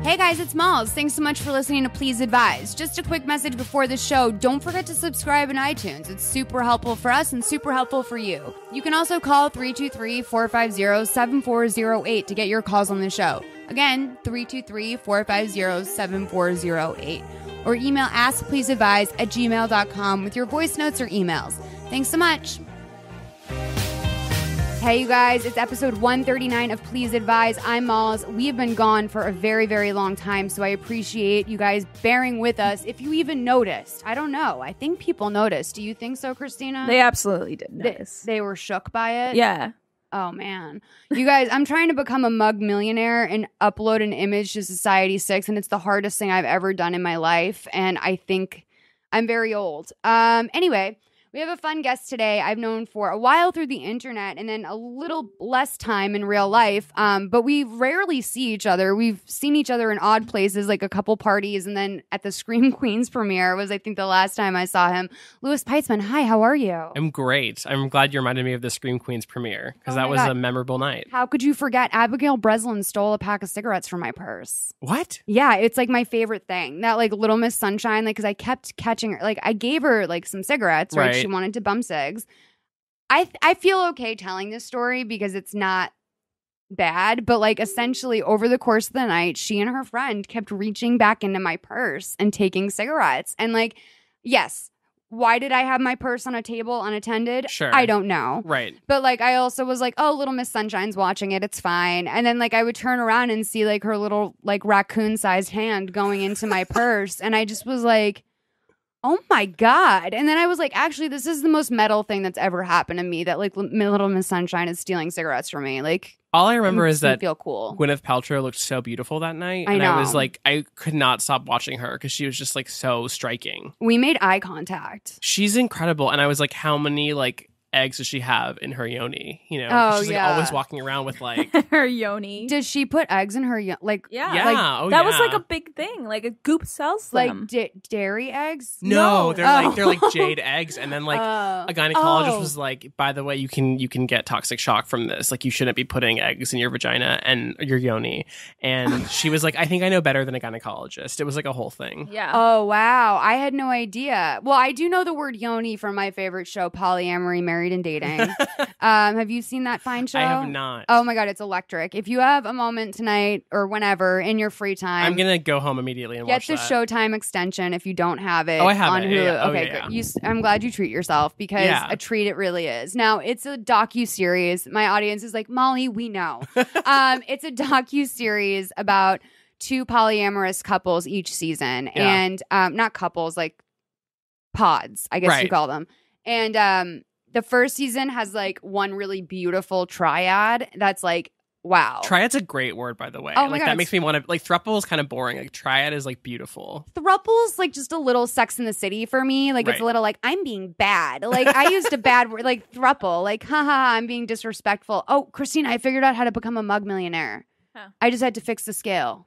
Hey guys, it's Malls. Thanks so much for listening to Plz Advise. Just a quick message before the show. Don't forget to subscribe in iTunes. It's super helpful for us and super helpful for you. You can also call 323-450-7408 to get your calls on the show. Again, 323-450-7408. Or email askpleaseadvise@gmail.com with your voice notes or emails. Thanks so much. Hey, you guys, it's episode 139 of Plz Advise. I'm Malls. We have been gone for a very, very long time, so I appreciate you guys bearing with us. If you even noticed, I don't know. I think people noticed. Do you think so, Christina? They absolutely did notice. They were shook by it? Yeah. Oh, man. You guys, I'm trying to become a mug millionaire and upload an image to Society6, and it's the hardest thing I've ever done in my life, and I think I'm very old. Anyway, we have a fun guest today I've known for a while through the internet and then a little less time in real life, but we rarely see each other. We've seen each other in odd places, like a couple parties, and then at the Scream Queens premiere was, I think, the last time I saw him. Louis Peitzman, hi, how are you? I'm great. I'm glad you reminded me of the Scream Queens premiere, because that was a memorable night. How could you forget? Abigail Breslin stole a pack of cigarettes from my purse. What? Yeah, it's like my favorite thing. That like Little Miss Sunshine, like, because I kept catching her. Like, I gave her like some cigarettes, right? She wanted to bum cigs. I feel okay telling this story because it's not bad, but like essentially over the course of the night, she and her friend kept reaching back into my purse and taking cigarettes. And like, yes, why did I have my purse on a table unattended? Sure. I don't know. Right. But like, I also was like, oh, Little Miss Sunshine's watching it. It's fine. And then like, I would turn around and see like her little like raccoon-sized hand going into my purse. And I just was like, oh my God. And then I was like, actually, this is the most metal thing that's ever happened to me, that like Little Miss Sunshine is stealing cigarettes from me. Like, all I remember is that feel cool. Gwyneth Paltrow looked so beautiful that night. I know. I was like, I could not stop watching her because she was just like so striking. We made eye contact. She's incredible. And I was like, how many like eggs does she have in her yoni? You know, she's like always walking around with like her yoni. Does she put eggs in her like? Yeah, like, that was like a big thing. Like a Goop sells them. Like dairy eggs? No, they're like jade eggs. And then like a gynecologist was like, by the way, you can get toxic shock from this. Like you shouldn't be putting eggs in your vagina and your yoni. And she was like, I think I know better than a gynecologist. It was like a whole thing. Yeah. Oh wow, I had no idea. Well, I do know the word yoni from my favorite show, Polyamory, Married and Dating. Have you seen that fine show? I have not. Oh my God, it's electric. If you have a moment tonight or whenever in your free time, I'm gonna go home immediately and watch that. Get the Showtime extension if you don't have it. Oh, I have on it. Hulu. Yeah. Okay, good. I'm glad you treat yourself because a treat it really is. Now it's a docu-series. My audience is like, Molly, we know. It's a docu-series about two polyamorous couples each season, and not couples, like pods, I guess you call them, and the first season has like one really beautiful triad that's like, wow. Triad's a great word, by the way. Oh my like God, that makes me want to, like, throuple is kind of boring. Like triad is like beautiful. Throuple's like just a little Sex in the City for me. Like it's a little like, I'm being bad. Like I used a bad word, like thruple, like haha, I'm being disrespectful. Oh, Christina, I figured out how to become a mug millionaire. Huh. I just had to fix the scale.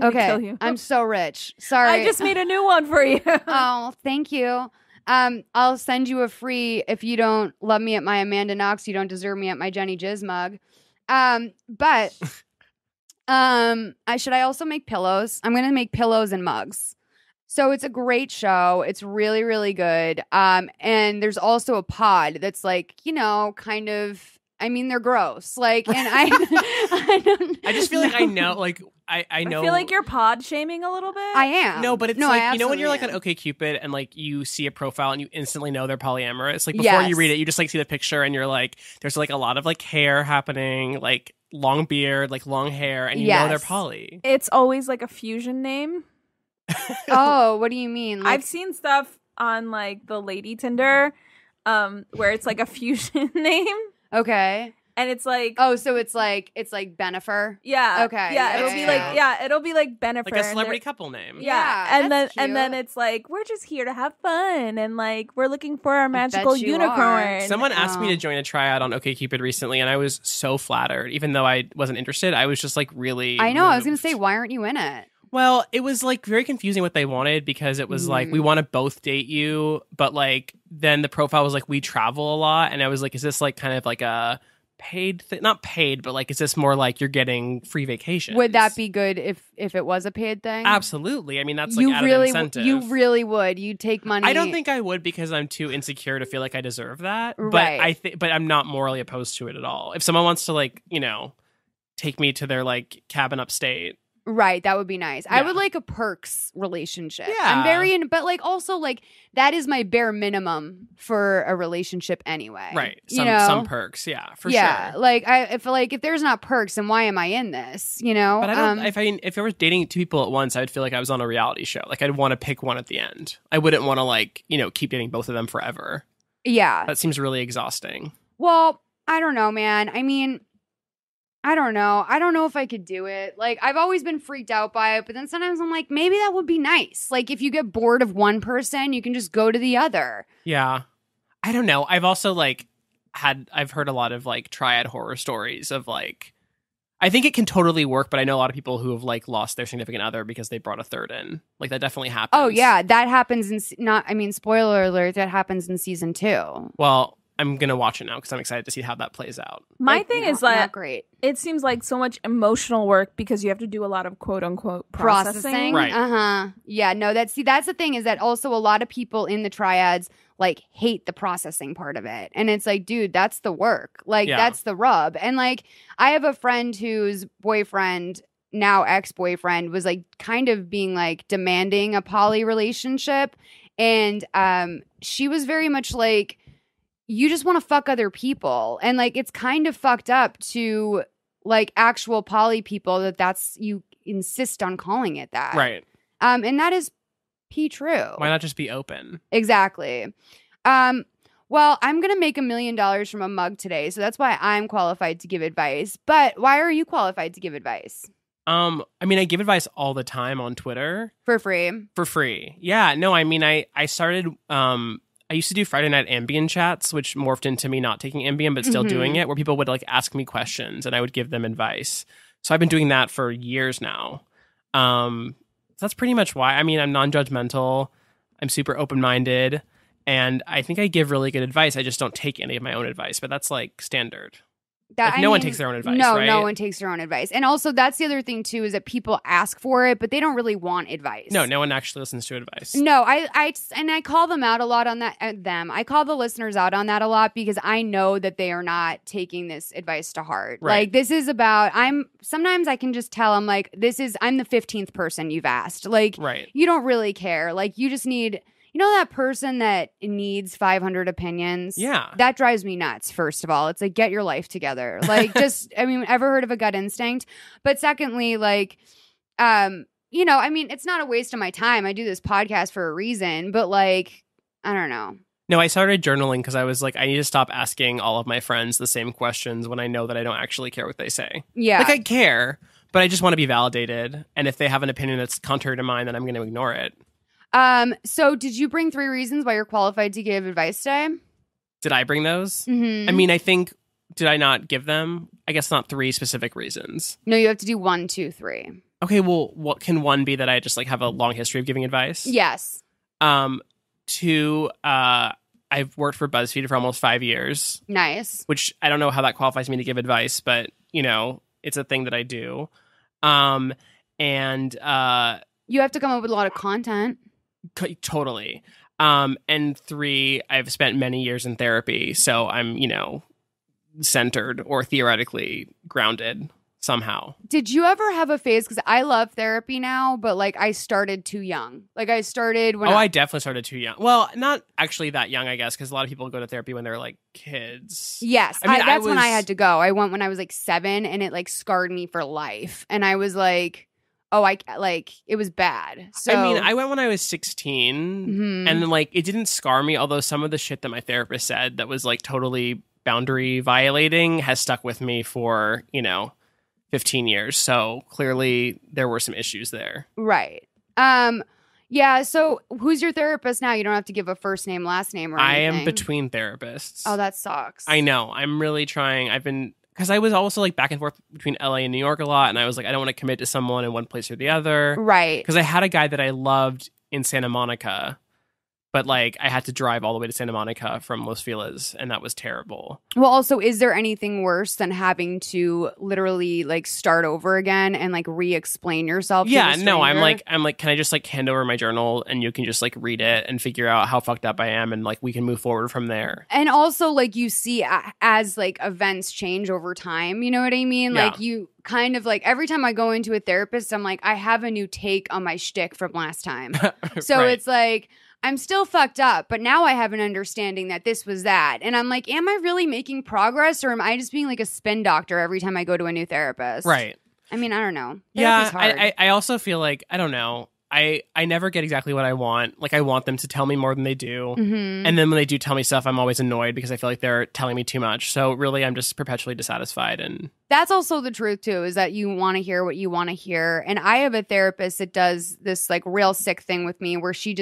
Okay, I'm so rich. Sorry. I just made a new one for you. Oh, thank you. I'll send you a free, if you don't love me at my Amanda Knox, you don't deserve me at my Jenny Jizz mug. But should I also make pillows? I'm going to make pillows and mugs. So it's a great show. It's really, really good. And there's also a pod that's like, you know, kind of, I mean, they're gross. Like, and I just feel like I know, like, I know. I feel like you're pod shaming a little bit. I am. No, but it's like, you know when you're like on OkCupid and like you see a profile and you instantly know they're polyamorous? Like before you read it, you just like see the picture and you're like, there's like a lot of like hair happening, like long beard, like long hair, and you know they're poly. It's always like a fusion name. Oh, what do you mean? Like, I've seen stuff on like the lady Tinder where it's like a fusion name. Okay. And it's like, oh, so it's like Bennifer. Yeah. Okay. Yeah. It'll be like Bennifer, like a celebrity couple name. Yeah. And then it's like, we're just here to have fun, and like we're looking for our magical unicorn. Someone asked me to join a triad on OkCupid recently, and I was so flattered, even though I wasn't interested. I was just like really. I know. Moved. I was gonna say, why aren't you in it? Well, it was like very confusing what they wanted, because it was like, we want to both date you, but like then the profile was like, we travel a lot, and I was like, is this like kind of like a paid not paid, but like, is this more like you're getting free vacation? Would that be good if it was a paid thing? Absolutely. I mean, that's like added incentive. You really would. You'd take money. I don't think I would because I'm too insecure to feel like I deserve that. Right. But I'm not morally opposed to it at all. If someone wants to like, take me to their like cabin upstate. Right, that would be nice. Yeah. I would like a perks relationship. Yeah. I'm very but like also like that is my bare minimum for a relationship anyway. Right. Some perks, yeah, for sure. Yeah, like if there's not perks, then why am I in this? But I don't. If I was dating two people at once, I'd feel like I was on a reality show. Like I'd want to pick one at the end. I wouldn't want to like keep dating both of them forever. Yeah, that seems really exhausting. Well, I don't know, man. I mean, I don't know. I don't know if I could do it. Like, I've always been freaked out by it, but then sometimes I'm like, maybe that would be nice. Like, if you get bored of one person, you can just go to the other. Yeah. I don't know. I've also, I've heard a lot of, triad horror stories of, I think it can totally work, but I know a lot of people who have, lost their significant other because they brought a third in. Like, that definitely happens. Oh, yeah. That happens spoiler alert, that happens in season 2. Well, I'm going to watch it now because I'm excited to see how that plays out. My thing is not great. It seems like so much emotional work because you have to do a lot of quote unquote processing. Right. Uh-huh. Yeah, no, that's the thing is that also a lot of people in the triads hate the processing part of it. And it's like, dude, that's the work. That's the rub. And I have a friend whose boyfriend, now ex-boyfriend, was kind of being demanding a poly relationship. And she was very much you just want to fuck other people. And it's kind of fucked up to actual poly people that's you insist on calling it that. Right. And that is true. Why not just be open? Exactly. Well, I'm going to make $1 million from a mug today. So that's why I'm qualified to give advice. But why are you qualified to give advice? I mean, I give advice all the time on Twitter. For free. For free. Yeah. No, I mean, I started, I used to do Friday night Ambien chats, which morphed into me not taking Ambien, but still doing it, where people would ask me questions and I would give them advice. So I've been doing that for years now. So that's pretty much why. I mean, I'm non-judgmental. I'm super open-minded. And I think I give really good advice. I just don't take any of my own advice, but that's standard. No one takes their own advice, right? No one takes their own advice. And also, that's the other thing, too, is that people ask for it, but they don't really want advice. No one actually listens to advice. No, I call them out a lot on that. I call the listeners out on that a lot because I know that they are not taking this advice to heart. Right. This is about, sometimes I can just tell, I'm the 15th person you've asked. Right. You don't really care. You just need... You know that person that needs 500 opinions? Yeah. That drives me nuts, first of all. It's get your life together. Ever heard of a gut instinct? But secondly, it's not a waste of my time. I do this podcast for a reason, but I don't know. No, I started journaling because I was I need to stop asking all of my friends the same questions when I know that I don't actually care what they say. Yeah. I care, but I just want to be validated. And if they have an opinion that's contrary to mine, then I'm going to ignore it. So did you bring 3 reasons why you're qualified to give advice today? Did I bring those? Mm-hmm. I mean, I think, did I not give them? I guess not 3 specific reasons. No, you have to do 1, 2, 3. Okay, well, what can one be that I just have a long history of giving advice? Yes. 2, I've worked for BuzzFeed for almost 5 years. Nice. Which I don't know how that qualifies me to give advice, but, it's a thing that I do. And you have to come up with a lot of content. Totally. And 3, I've spent many years in therapy, so I'm, centered or theoretically grounded somehow. Did you ever have a phase? Because I love therapy now, but I started too young. I started when I definitely started too young. Well, not actually that young, I guess, because a lot of people go to therapy when they're kids. Yes, I mean, that's when I had to go. I went when I was 7, and it scarred me for life. And I was it was bad. So I mean, I went when I was 16, and then it didn't scar me. Although some of the shit that my therapist said that was totally boundary violating has stuck with me for 15 years. So clearly there were some issues there. Right. Yeah. So who's your therapist now? You don't have to give a first name, last name, or anything. I am between therapists. Oh, that sucks. I know. I'm really trying. Because I was also back and forth between LA and New York a lot. And I was I don't want to commit to someone in one place or the other. Right. Because I had a guy that I loved in Santa Monica. But like I had to drive all the way to Santa Monica from Los Feliz, and that was terrible. Well, also, is there anything worse than having to literally like start over again and like re-explain yourself? Yeah, to no, I'm like, can I just like hand over my journal and you can just like read it and figure out how fucked up I am, and like we can move forward from there. And also, like you see, as like events change over time, you know what I mean? Yeah. Like you kind of like every time I go into a therapist, I'm like, I have a new take on my shtick from last time. So Right. it's like, I'm still fucked up, but now I have an understanding that this was that. And I'm like, am I really making progress, or am I just being like a spin doctor every time I go to a new therapist? Right. I mean, I don't know. Yeah, Therapy's hard. I also feel like, I don't know, I never get exactly what I want. Like I want them to tell me more than they do. Mm-hmm. And then when they do tell me stuff, I'm always annoyed because I feel like they're telling me too much. So really, I'm just perpetually dissatisfied. And That's also the truth too, is that you want to hear what you want to hear. And I have a therapist that does this like real sick thing with me where she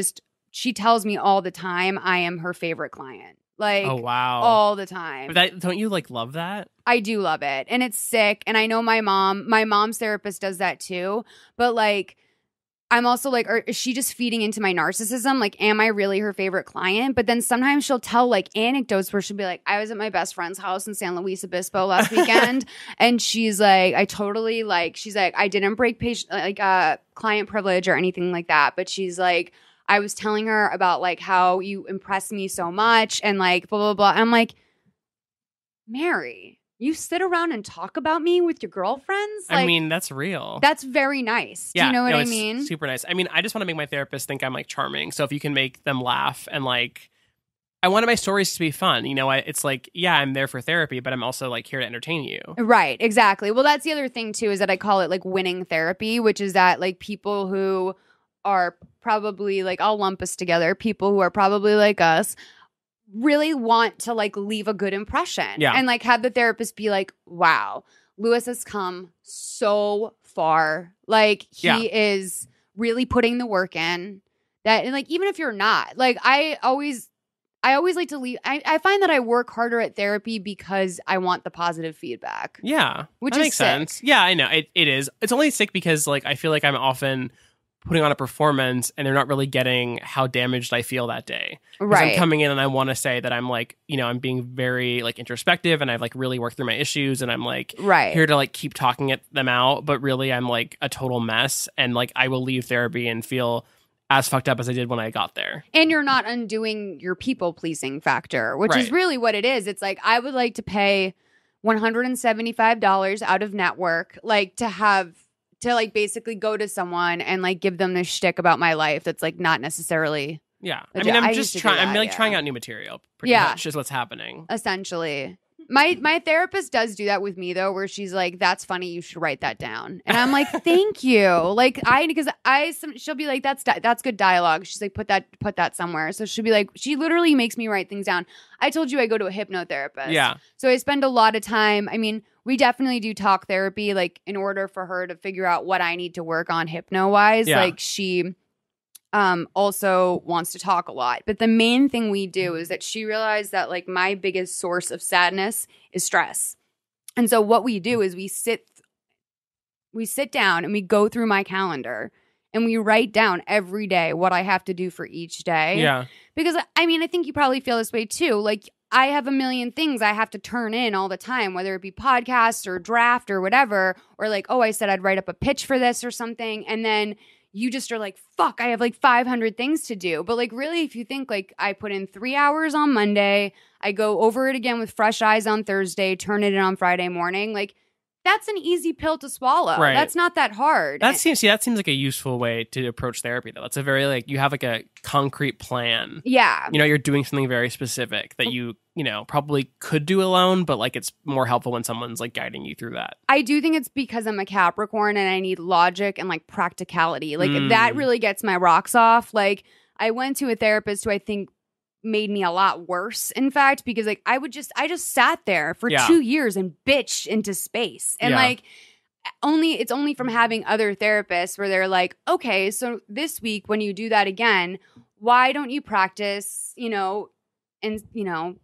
tells me all the time I am her favorite client. Like, oh wow, all the time. But don't you like love that? I do love it. And it's sick. And I know my mom's therapist does that too. But like, I'm also like, is she just feeding into my narcissism? Like, am I really her favorite client? But then sometimes she'll tell like anecdotes where she'll be like, I was at my best friend's house in San Luis Obispo last weekend. And she's like, she's like, I didn't break client privilege or anything like that. But she's like, I was telling her about like how you impress me so much and like blah, blah, blah. And I'm like, Mary, you sit around and talk about me with your girlfriends? Like, I mean, that's real. that's very nice. Do Yeah, you know what no, I it's mean? super nice. I mean, I just want to make my therapist think I'm like charming. So if you can make them laugh and like, I wanted my stories to be fun. You know, it's like, yeah, I'm there for therapy, but I'm also like here to entertain you. Right, exactly. Well, that's the other thing too, is that I call it like winning therapy, which is that like people who are probably like, I'll lump us together, people who are probably like us really want to like leave a good impression. Yeah. And like have the therapist be like, wow, Louis has come so far. Like he is really putting the work in that. And like, even if you're not, like, I always like to leave. I find that I work harder at therapy because I want the positive feedback. Yeah. Which that is makes sick. sense. Yeah, I know. It is. It's only sick because like I feel like I'm often putting on a performance and they're not really getting how damaged I feel that day. Right. I'm coming in and I want to say that I'm like, you know, I'm being very like introspective and I've like really worked through my issues and I'm like here to like keep talking them out, but really I'm like a total mess and like I will leave therapy and feel as fucked up as I did when I got there. And you're not undoing your people pleasing factor, which is really what it is. It's like, I would like to pay $175 out of network, like to like basically go to someone and like give them this shtick about my life that's like not necessarily. Yeah. I mean, I'm just trying. I'm like yeah. trying out new material. Pretty much is what's happening. Essentially. My therapist does do that with me though, where she's like, "That's funny. You should write that down." And I'm like, "Thank you." Like she'll be like, "That's good dialogue." She's like, "Put that somewhere." So she'll be like, she literally makes me write things down. I told you I go to a hypnotherapist. Yeah. So I spend a lot of time. I mean, we definitely do talk therapy, like in order for her to figure out what I need to work on hypno wise. Yeah. Like she also wants to talk a lot. But the main thing we do is that she realized that like my biggest source of sadness is stress. And so what we do is we sit down and we go through my calendar and we write down every day what I have to do for each day. Yeah. Because I mean, I think you probably feel this way too. Like I have a million things I have to turn in all the time, whether it be podcasts or draft or whatever, or like, oh, I said I'd write up a pitch for this or something. And then you just are like, fuck, I have like 500 things to do. But like really, if you think like I put in 3 hours on Monday, I go over it again with fresh eyes on Thursday, turn it in on Friday morning, like that's an easy pill to swallow. Right. That's not that hard. That seems like a useful way to approach therapy though. It's a very like you have like a concrete plan. Yeah. You know, you're doing something very specific that you know, probably could do alone, but like it's more helpful when someone's like guiding you through that. I do think it's because I'm a Capricorn and I need logic and like practicality. Like that really gets my rocks off. Like I went to a therapist who I think made me a lot worse, in fact, because like I just sat there for 2 years and bitched into space. And like it's only from having other therapists where they're like, okay, so this week when you do that again, why don't you practice, you know, and you know,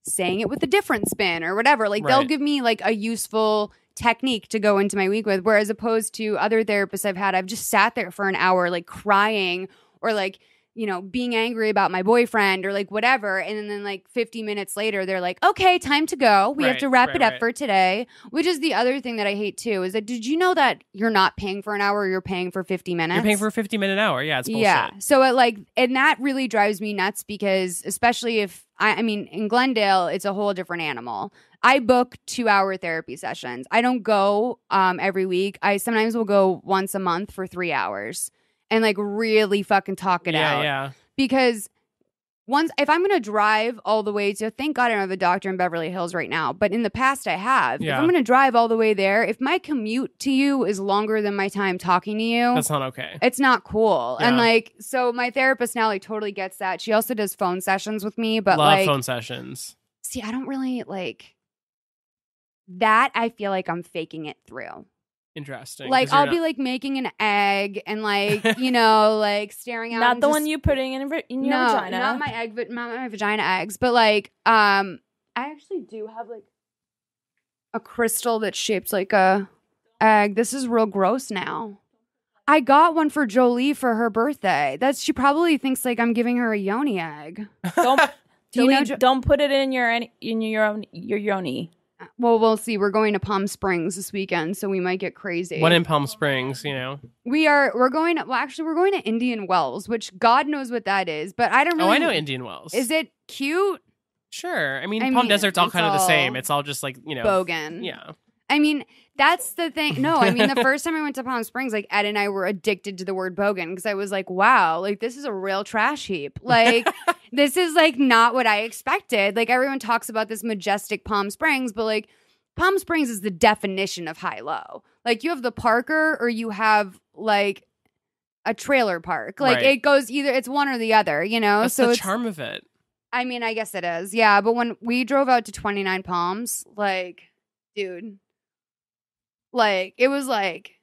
saying it with a different spin or whatever. Like they'll give me like a useful technique to go into my week with, whereas opposed to other therapists I've had, I've just sat there for an hour like crying or like being angry about my boyfriend or like whatever. And then like 50 minutes later, they're like, okay, time to go. We have to wrap it up for today, which is the other thing that I hate too, is that did you know that you're not paying for an hour, you're paying for 50 minutes? You're paying for a 50-minute hour. Yeah, it's bullshit. Yeah. So and that really drives me nuts because especially if I mean, in Glendale, it's a whole different animal. I book 2-hour therapy sessions. I don't go every week. I sometimes will go once a month for 3 hours. And like really fucking talk it out. Yeah. Because if I'm going to drive all the way to, thank God I don't have a doctor in Beverly Hills right now, but in the past I have. Yeah. If I'm going to drive all the way there, if my commute to you is longer than my time talking to you, that's not okay. It's not cool. Yeah. And like, so my therapist now like totally gets that. She also does phone sessions with me, but love phone sessions. See, I don't really like that. I feel like I'm faking it through. Interesting. Like I'll be like making an egg and like like staring out. Not the one you putting in your vagina. Not my vagina eggs, but like I actually do have like a crystal that's shaped like a egg. This is real gross now. I got one for Jolie for her birthday. She probably thinks like I'm giving her a yoni egg. Don't put it in your yoni. Well, we'll see. We're going to Palm Springs this weekend, so we might get crazy. What in Palm Springs, We're going to Indian Wells, which God knows what that is, but I don't really. Oh, I know Indian Wells. Is it cute? Sure. I mean, Palm Desert's all kind of the same. It's all just like, bogan. Yeah. I mean, that's the thing. No, I mean, the first time I went to Palm Springs, like Ed and I were addicted to the word bogan because I was like, wow, like this is a real trash heap. Like this is like not what I expected. Like everyone talks about this majestic Palm Springs, but like Palm Springs is the definition of high-low. Like you have the Parker or you have like a trailer park. Like It goes either, it's one or the other, That's so the it's charm of it. I mean, I guess it is. Yeah. But when we drove out to 29 Palms, like, dude, like it was like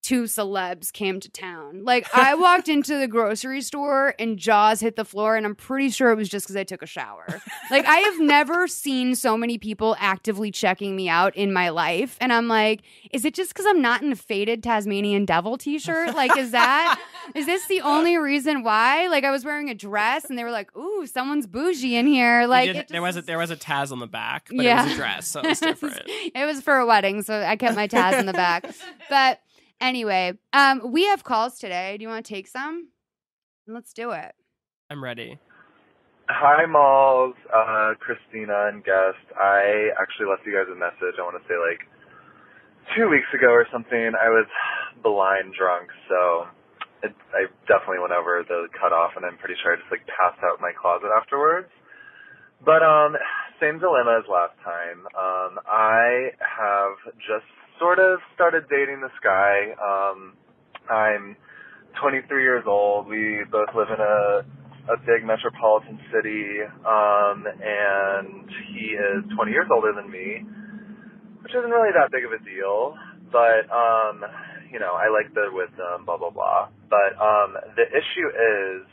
2 celebs came to town. Like I walked into the grocery store and jaws hit the floor, and I'm pretty sure it was just because I took a shower. Like I have never seen so many people actively checking me out in my life, and I'm like, is it just because I'm not in a faded Tasmanian devil t-shirt? Like is this the only reason why? Like I was wearing a dress and they were like, ooh, someone's bougie in here. Like there was a Taz on the back, but it was a dress, so it was different. It was for a wedding, so I kept my Taz in the back. But anyway, we have calls today. Do you want to take some? Let's do it. I'm ready. Hi, Malls, Christina and guest. I actually left you guys a message. I want to say like 2 weeks ago or something. I was blind drunk, so I definitely went over the cutoff, and I'm pretty sure I just like passed out in my closet afterwards. But same dilemma as last time. I have just sort of started dating this guy. I'm 23 years old. We both live in a big metropolitan city, and he is 20 years older than me, which isn't really that big of a deal, but, I like the wisdom, blah, blah, blah. But the issue is,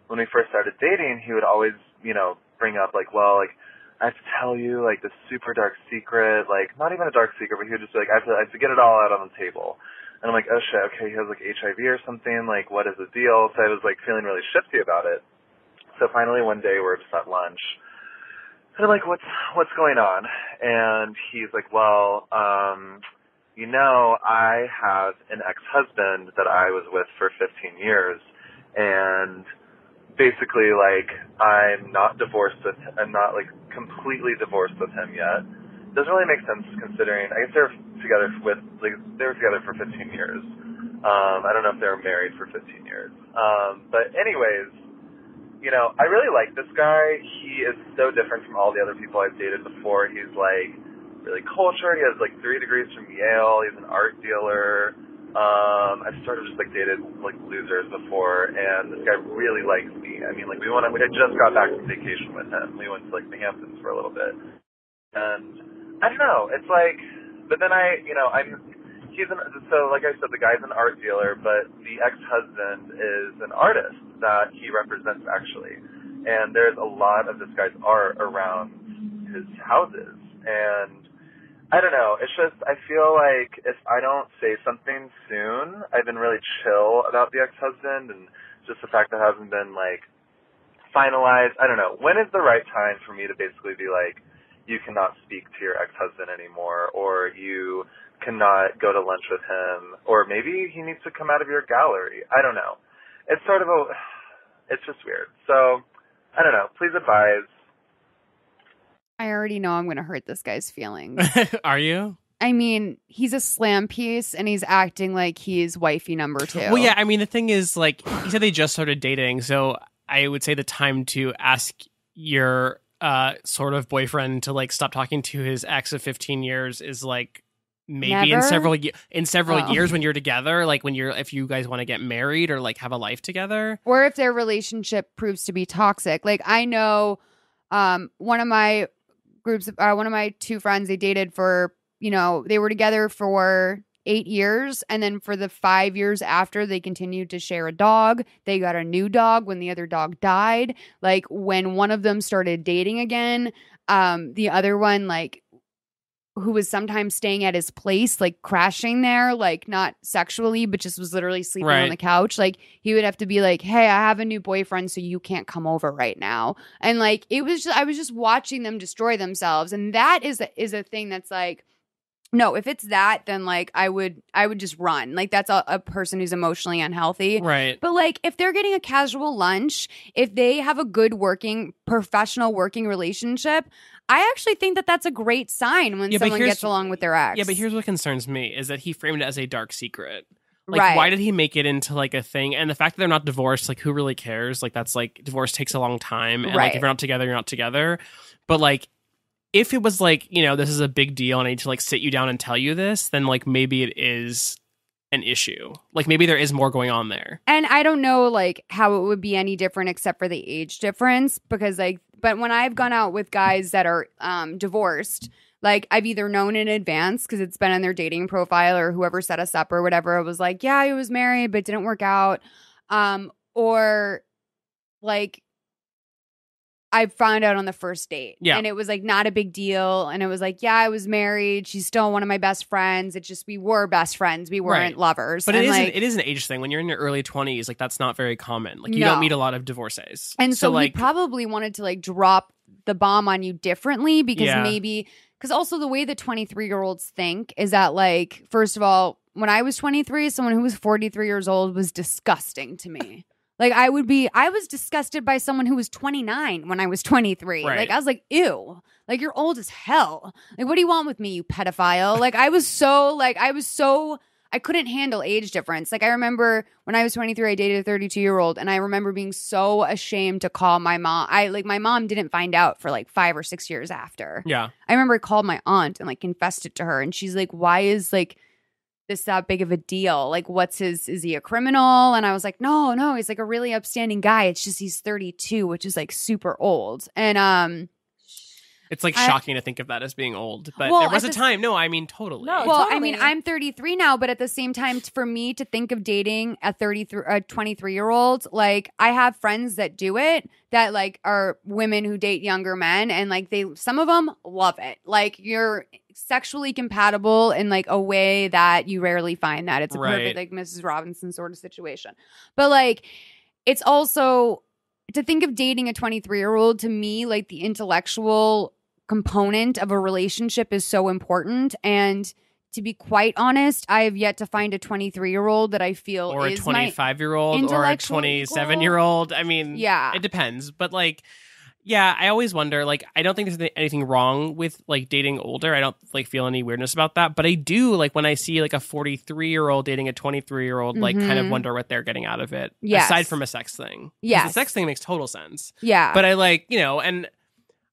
when we first started dating, he would always, bring up, like, well, like, I have to tell you, like, this super dark secret, like, not even a dark secret, but he would just be like, I have to get it all out on the table. And I'm like, oh, shit, okay, he has, like, HIV or something, like, what is the deal? So I was, like, feeling really shifty about it. So finally one day we're just at lunch, and I'm like, what's going on? And he's like, well, I have an ex-husband that I was with for 15 years, and basically, like, I'm not not, like, completely divorced with him yet. Doesn't really make sense considering, I guess they were together for 15 years. I don't know if they were married for 15 years. But anyways, I really like this guy. He is so different from all the other people I've dated before. He's, like, really cultured. He has, like, 3 degrees from Yale. He's an art dealer. I've sort of just, like, dated, like, losers before, and this guy really likes me. I mean, like, we had just got back from vacation with him. We went to, like, the Hamptons for a little bit. And I don't know. It's like, but then so like I said, the guy's an art dealer, but the ex-husband is an artist that he represents, actually. And there's a lot of this guy's art around his houses. And I don't know. It's just, I feel like if I don't say something soon, I've been really chill about the ex-husband, and just the fact that it hasn't been, like, finalized. I don't know. When is the right time for me to basically be like, you cannot speak to your ex-husband anymore, or you cannot go to lunch with him, or maybe he needs to come out of your gallery. I don't know. It's sort of it's just weird. So, I don't know. Please advise. I already know I'm going to hurt this guy's feelings. Are you? I mean, he's a slam piece and he's acting like he's wifey number 2. Well, yeah, I mean, the thing is, like, he said they just started dating, so I would say the time to ask your sort of boyfriend to, like, stop talking to his ex of 15 years is, like, maybe Never? in several years when you're together, like, if you guys want to get married or, like, have a life together. Or if their relationship proves to be toxic. Like, I know one of my 2 friends, they dated for, they were together for 8 years. And then for the 5 years after, they continued to share a dog. They got a new dog when the other dog died. Like, when one of them started dating again, the other one, like, who was sometimes staying at his place, like crashing there, like not sexually, but just was literally sleeping on the couch. Like, he would have to be like, hey, I have a new boyfriend, so you can't come over right now. And like, I was just watching them destroy themselves. And that is a thing that's like, no, if it's that, then like I would just run. Like, that's a person who's emotionally unhealthy. Right. But like, if they're getting a casual lunch, if they have a good professional working relationship, I actually think that that's a great sign when someone gets along with their ex. Yeah, but here's what concerns me is that he framed it as a dark secret. Like, why did he make it into like a thing? And the fact that they're not divorced, like, who really cares? Like, that's like, divorce takes a long time. And like, if you're not together, you're not together. But like, if it was like, this is a big deal and I need to like sit you down and tell you this, then like maybe it is an issue. Like, maybe there is more going on there. And I don't know like how it would be any different except for the age difference, because like, but when I've gone out with guys that are divorced, like, I've either known in advance because it's been on their dating profile, or whoever set us up or whatever, it was like, yeah, he was married but it didn't work out, or like I found out on the first date. Yeah. And it was like not a big deal. And it was like, yeah, I was married. She's still one of my best friends. It's just we were best friends. We weren't lovers. But and it is an age thing. When you're in your early 20s, like, that's not very common. Like, you don't meet a lot of divorcees. And so like, he probably wanted to like drop the bomb on you differently because also the way the 23-year-olds think is that, like, first of all, when I was 23, someone who was 43 years old was disgusting to me. Like, I was disgusted by someone who was 29 when I was 23. Right. Like, I was like, ew, like, you're old as hell. Like, what do you want with me, you pedophile? Like, I couldn't handle age difference. Like, I remember when I was 23, I dated a 32-year-old, and I remember being so ashamed to call my mom. My mom didn't find out for like 5 or 6 years after. Yeah. I remember I called my aunt and like confessed it to her, and she's like, why is like this that big of a deal? Like, is he a criminal? And I was like, no, he's like a really upstanding guy. It's just he's 32, which is like super old. And it's like shocking to think of that as being old, but there was a time. No, I mean, totally. No, well, totally. I mean, I'm 33 now, but at the same time, for me to think of dating a 23-year-old, like, I have friends that do it, that like are women who date younger men, and like some of them love it. Like, you're sexually compatible in like a way that you rarely find that. It's a perfect like Mrs. Robinson sort of situation. But like, it's also to think of dating a 23-year-old, to me, like, the intellectual component of a relationship is so important. And to be quite honest, I have yet to find a 23-year-old that I feel or is a 25-year-old or a 27-year-old. I mean, it depends. But like, yeah, I always wonder, like, I don't think there's anything wrong with like dating older. I don't like feel any weirdness about that. But I do, like, when I see like a 43-year-old dating a 23-year-old, like, kind of wonder what they're getting out of it. Yes. Aside from a sex thing. Yes. The sex thing makes total sense. Yeah. But I like, and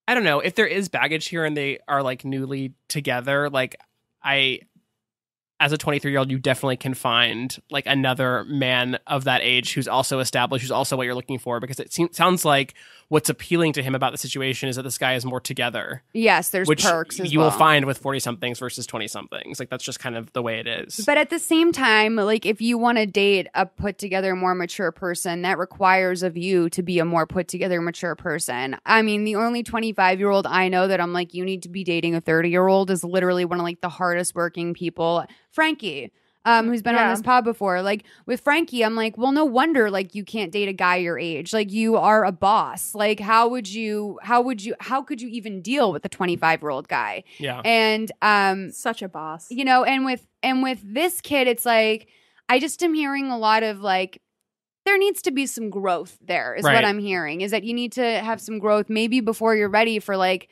I don't know, if there is baggage here and they are like newly together, like, I as a 23-year-old, you definitely can find like another man of that age who's also established, who's also what you're looking for, because it sounds like what's appealing to him about the situation is that this guy is more together. Yes, there's perks as you well. will find with 40-somethings versus 20-somethings. Like, that's just kind of the way it is. But at the same time, like, if you want to date a put-together, more mature person, that requires of you to be a more put-together, mature person. I mean, the only 25-year-old I know that I'm like, you need to be dating a 30-year-old is literally one of, like, the hardest working people. Frankie. Who's been on this pod before. Like, with Frankie, I'm like, well, no wonder, like, you can't date a guy your age. Like, you are a boss. Like, how could you even deal with a 25-year-old guy? Yeah. And such a boss. You know, and with this kid, it's like, I just am hearing a lot of, like, there needs to be some growth there, is what I'm hearing. Is that you need to have some growth maybe before you're ready for, like,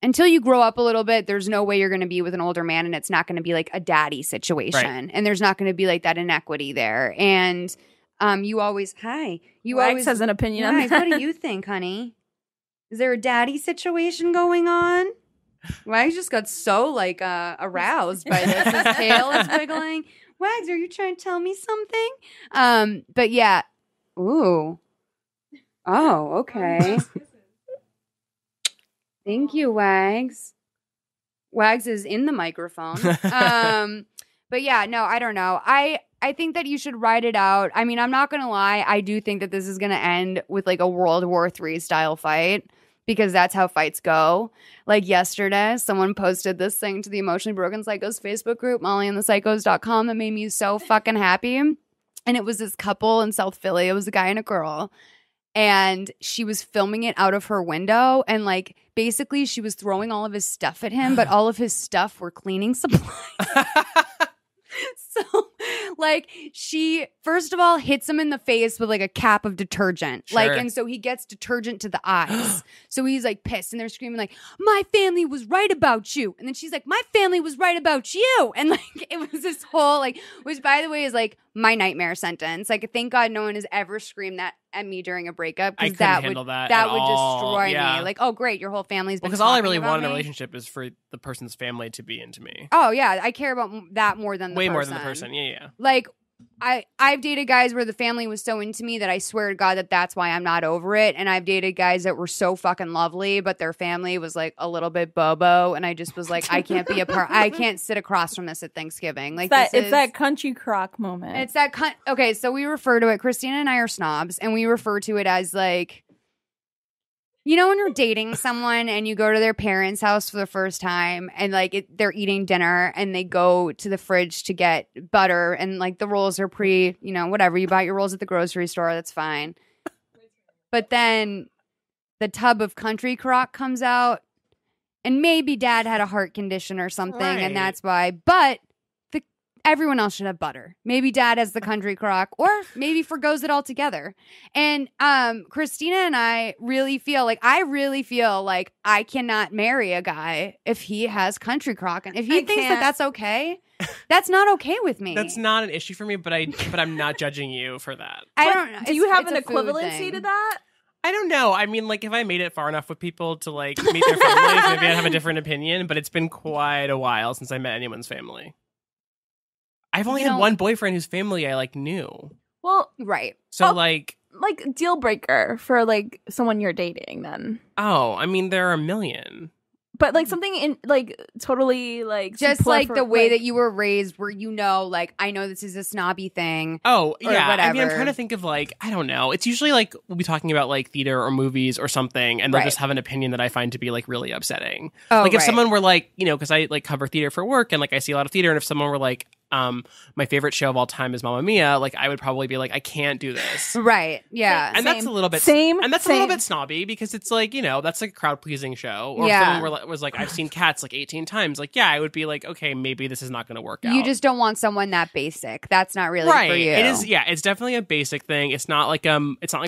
until you grow up a little bit, there's no way you're going to be with an older man, and it's not going to be like a daddy situation. Right. And there's not going to be like that inequity there. And you always has an opinion on that. What do you think, honey? Is there a daddy situation going on? Wags just got so like aroused by this. His tail is wiggling. Wags, are you trying to tell me something? But yeah. Ooh. Oh, okay. Thank you, Wags. Wags is in the microphone. But yeah, no, I don't know. I think that you should ride it out. I mean, I'm not going to lie. I do think that this is going to end with like a World War III style fight, because that's how fights go. Like yesterday, someone posted this thing to the Emotionally Broken Psychos Facebook group, mollyandthepsychos.com, that made me so fucking happy. And it was this couple in South Philly. It was a guy and a girl. And she was filming it out of her window, and like basically she was throwing all of his stuff at him, but all of his stuff were cleaning supplies. So like she first of all hits him in the face with like a cap of detergent. Sure. Like, and so he gets detergent to the eyes. So he's like pissed, and they're screaming like, my family was right about you. And then she's like, my family was right about you. And like it was this whole like, which by the way is like my nightmare sentence. Like, thank God no one has ever screamed that at me during a breakup, because that would destroy me. Like, oh great, your whole family's been because all I really want in a relationship is for the person's family to be into me. Oh yeah, I care about that more than the way person. More than the person. Yeah. Like, I've dated guys where the family was so into me that I swear to God that's why I'm not over it. And I've dated guys that were so fucking lovely, but their family was like a little bit bobo, and I just was like, I can't be a part. I can't sit across from this at Thanksgiving. Like, it's that country crock moment. It's that okay. So we refer to it. Christina and I are snobs, and we refer to it as like, you know, when you're dating someone and you go to their parents' house for the first time, and like they're eating dinner and they go to the fridge to get butter, and like the rolls are whatever. You buy your rolls at the grocery store. That's fine. But then the tub of country crock comes out, and maybe dad had a heart condition or something, and that's why. But everyone else should have butter. Maybe dad has the country crock, or maybe forgoes it altogether. And Christina and I really feel like I cannot marry a guy if he has country crock. And if he thinks that that's okay, that's not okay with me. That's not an issue for me, but I'm not judging you for that. I don't. Do you have an equivalency to that? I don't know. I mean, like, if I made it far enough with people to like meet their families, maybe I'd have a different opinion. But it's been quite a while since I met anyone's family. I've only had one boyfriend whose family I like knew. Well, right. So like deal breaker for like someone you're dating then. Oh, I mean, there are a million. But like something in like totally like just like the way that you were raised, where like, I know this is a snobby thing. Oh yeah, whatever. I mean, I'm trying to think of like, I don't know. It's usually like we'll be talking about like theater or movies or something, and they'll just have an opinion that I find to be like really upsetting. Oh, like if someone were like, because I like cover theater for work, and like I see a lot of theater, and if someone were like, my favorite show of all time is Mamma Mia, like I would probably be like, I can't do this. Right. Yeah. And that's a little bit a little bit snobby, because it's like, that's like a crowd pleasing show. Or if someone was like, I've seen Cats like 18 times, like, yeah, I would be like, okay, maybe this is not going to work out. You just don't want someone that basic. That's not really for you. It is, it's definitely a basic thing. It's not like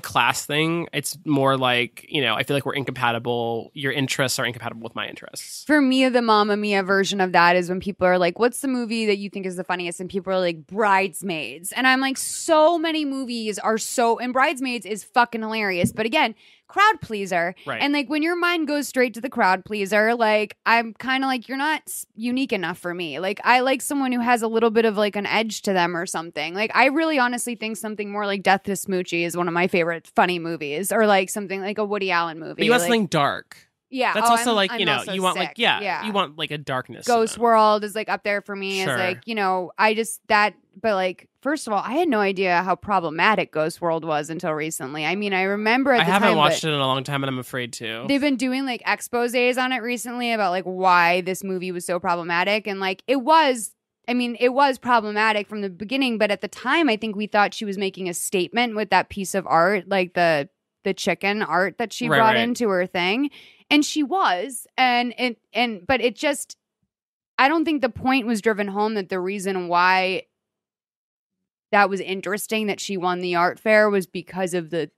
class thing. It's more like, I feel like we're incompatible. Your interests are incompatible with my interests. For me, the Mamma Mia version of that is when people are like, what's the movie that you think is the funniest, and people are like, Bridesmaids. And I'm like, so many movies are so, and Bridesmaids is fucking hilarious. But again, crowd pleaser. Right. And like when your mind goes straight to the crowd pleaser, like I'm kind of like, you're not unique enough for me. Like I like someone who has a little bit of like an edge to them or something. Like I really honestly think something more like Death to Smoochie is one of my favorite funny movies, or like something like a Woody Allen movie. But you want like, something dark. Yeah. That's also like, I'm you know, also you want sick. like, yeah, you want like a darkness. Ghost World is like up there for me. Sure. Is like, you know, I just that, but like, first of all, I had no idea how problematic Ghost World was until recently. I mean, I remember at the time. I haven't watched it in a long time, and I'm afraid to. They've been doing like exposés on it recently about like why this movie was so problematic. And like, it was problematic from the beginning, but at the time, I think we thought she was making a statement with that piece of art, like the chicken art that she brought into her thing. And she was, but it just, I don't think the point was driven home that the reason why that was interesting that she won the art fair was because of the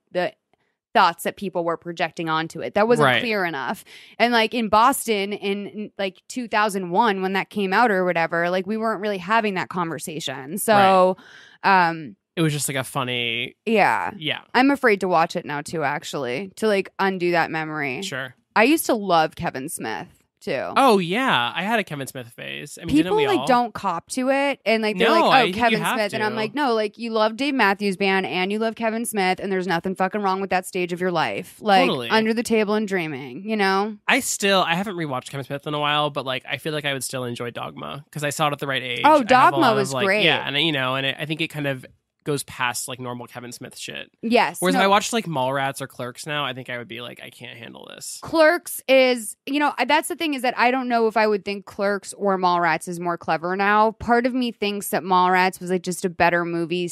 thoughts that people were projecting onto it. That wasn't clear enough. And like in Boston in like 2001 when that came out or whatever, like we weren't really having that conversation. So, it was just like a funny. Yeah. Yeah. I'm afraid to watch it now too, actually, to like undo that memory. Sure. I used to love Kevin Smith too. Oh yeah, I had a Kevin Smith phase. I mean, people didn't we like all? don't cop to it, and like they're No, I like, think oh, Kevin you have Smith, to. and I'm like, no, like you love Dave Matthews Band and you love Kevin Smith, and there's nothing fucking wrong with that stage of your life, like Totally. Under the Table and Dreaming, you know. I haven't rewatched Kevin Smith in a while, but like I feel like I would still enjoy Dogma because I saw it at the right age. Oh, I have a Dogma lot was of, like, great. Yeah, and you know, and I think it kind of goes past like normal Kevin Smith shit. Yes. Whereas if I watched like Mallrats or Clerks now, I think I would be like, I can't handle this. Clerks is, you know, that's the thing is that I don't know if I would think Clerks or Mallrats is more clever now. Part of me thinks that Mallrats was like just a better movie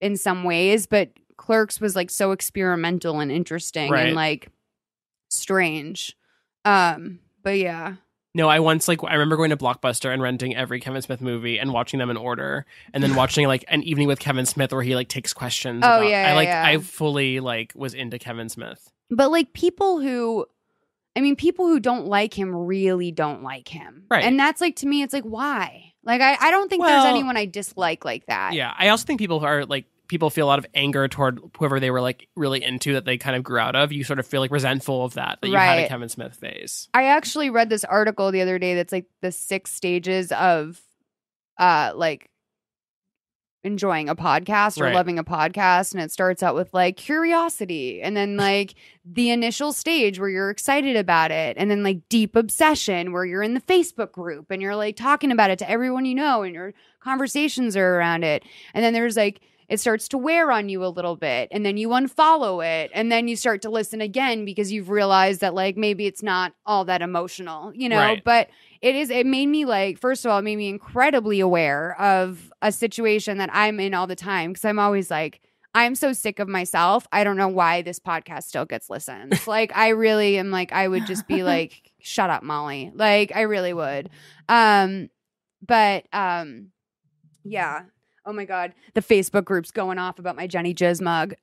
in some ways, but Clerks was like so experimental and interesting and like strange. But yeah. No, I remember going to Blockbuster and renting every Kevin Smith movie and watching them in order, and then watching like an evening with Kevin Smith where he like takes questions. Oh yeah, I fully like was into Kevin Smith. But like people who don't like him really don't like him, right? And that's like to me, it's like why? Like I don't think there's anyone I dislike like that. Yeah, I also think people feel a lot of anger toward whoever they were like really into that they kind of grew out of. You sort of feel like resentful of that you had a Kevin Smith phase. I actually read this article the other day that's like the 6 stages of like enjoying a podcast or loving a podcast, and it starts out with like curiosity, and then like the initial stage where you're excited about it, and then like deep obsession where you're in the Facebook group and you're like talking about it to everyone you know and your conversations are around it, and then there's like it starts to wear on you a little bit, and then you unfollow it, and then you start to listen again because you've realized that like maybe it's not all that emotional, you know. Right. But it made me like, first of all, it made me incredibly aware of a situation that I'm in all the time, because I'm always like, I'm so sick of myself. I don't know why this podcast still gets listens. Like I really am like, I would just be like, shut up, Molly. Like I really would. Yeah. Oh my God. The Facebook group's going off about my Jenny Jizz mug.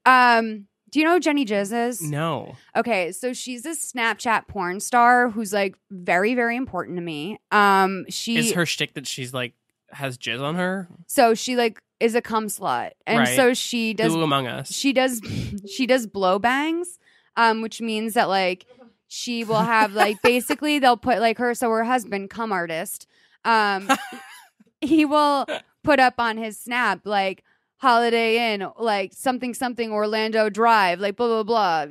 Do you know who Jenny Jizz is? No. Okay. So she's a Snapchat porn star who's like very, very important to me. She is her shtick that she's like has jizz on her. So she like is a cum slut. And so she does. Who among us? She does blow bangs, which means that like she will have like basically they'll put like her husband, cum artist, he will put up on his Snap like Holiday Inn, like something Orlando Drive, like blah blah blah,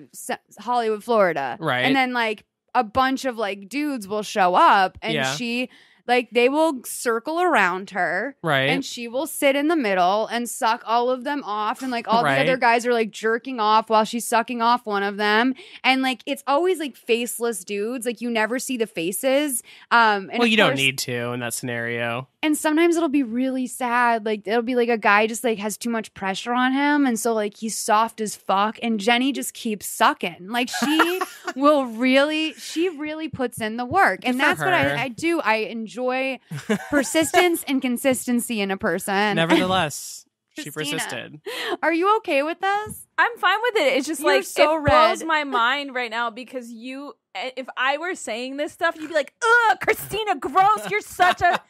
Hollywood, Florida, right? And then like a bunch of like dudes will show up, and she like they will circle around her, right? And she will sit in the middle and suck all of them off, and like all the other guys are like jerking off while she's sucking off one of them, and like it's always like faceless dudes, like you never see the faces. And well, you don't need to in that scenario. And sometimes it'll be really sad. Like it'll be like a guy just like has too much pressure on him, and so like he's soft as fuck, and Jenny just keeps sucking. Like she really puts in the work. And that's what I do. I enjoy persistence and consistency in a person. Nevertheless, she Christina, persisted. Are you okay with this? I'm fine with it. It's just You're like so it blows my mind right now because if I were saying this stuff, you'd be like, ugh, Christina, gross. You're such a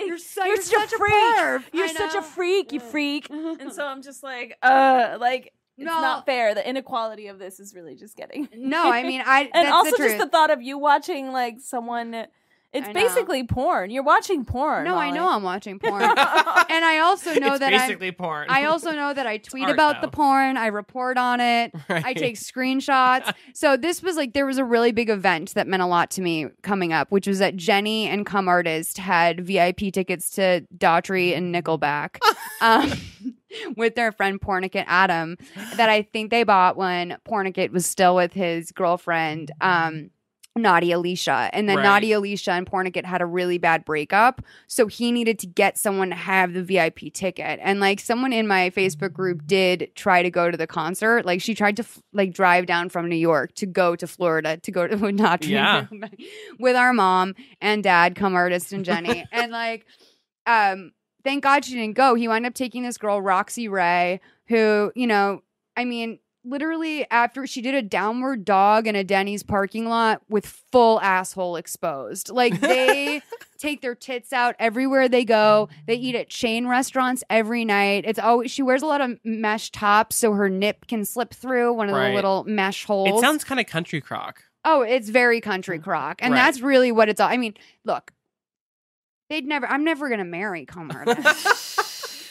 You're such a freak. perv. You're such a freak, you freak. And so I'm just like, it's not fair. The inequality of this is really just getting. No, I mean, and that's also just the thought of you watching like someone. It's basically porn. You're watching porn. No, Molly. I know I'm watching porn. And I also know that basically porn. I also know that I tweet about the porn. I report on it. Right. I take screenshots. So this was like, there was a really big event that meant a lot to me coming up, which was that Jenny and Cum Artist had VIP tickets to Daughtry and Nickelback with their friend Pornicket Adam that I think they bought when Pornicket was still with his girlfriend, Naughty Alicia. And then Naughty Alicia and Pornicket had a really bad breakup. So he needed to get someone to have the VIP ticket. And like someone in my Facebook group did try to go to the concert. Like she tried to like drive down from New York to go to Florida to go to Daughtry with our mom and dad, Cum Artist and Jenny. And like, thank God she didn't go. He wound up taking this girl, Roxy Ray, who, you know, I mean, literally after she did a downward dog in a Denny's parking lot with full asshole exposed. Like they take their tits out everywhere they go. They eat at chain restaurants every night. It's always, she wears a lot of mesh tops so her nip can slip through one of the little mesh holes. It sounds kind of country crock. Oh, it's very country crock. And that's really what it's all. I mean, look, I'm never going to marry Cum Artist.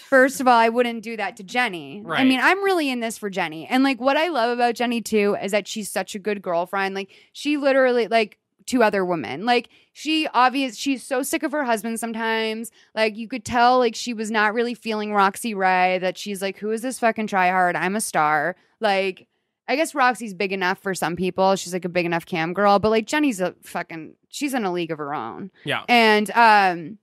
First of all, I wouldn't do that to Jenny. Right. I mean, I'm really in this for Jenny. And like what I love about Jenny too is that she's such a good girlfriend. Like she literally like to other women. Like she's so sick of her husband sometimes. Like you could tell like she was not really feeling Roxy Ray, that she's like, who is this fucking tryhard? I'm a star. Like I guess Roxy's big enough for some people. She's like a big enough cam girl, but like Jenny's she's in a league of her own. Yeah. And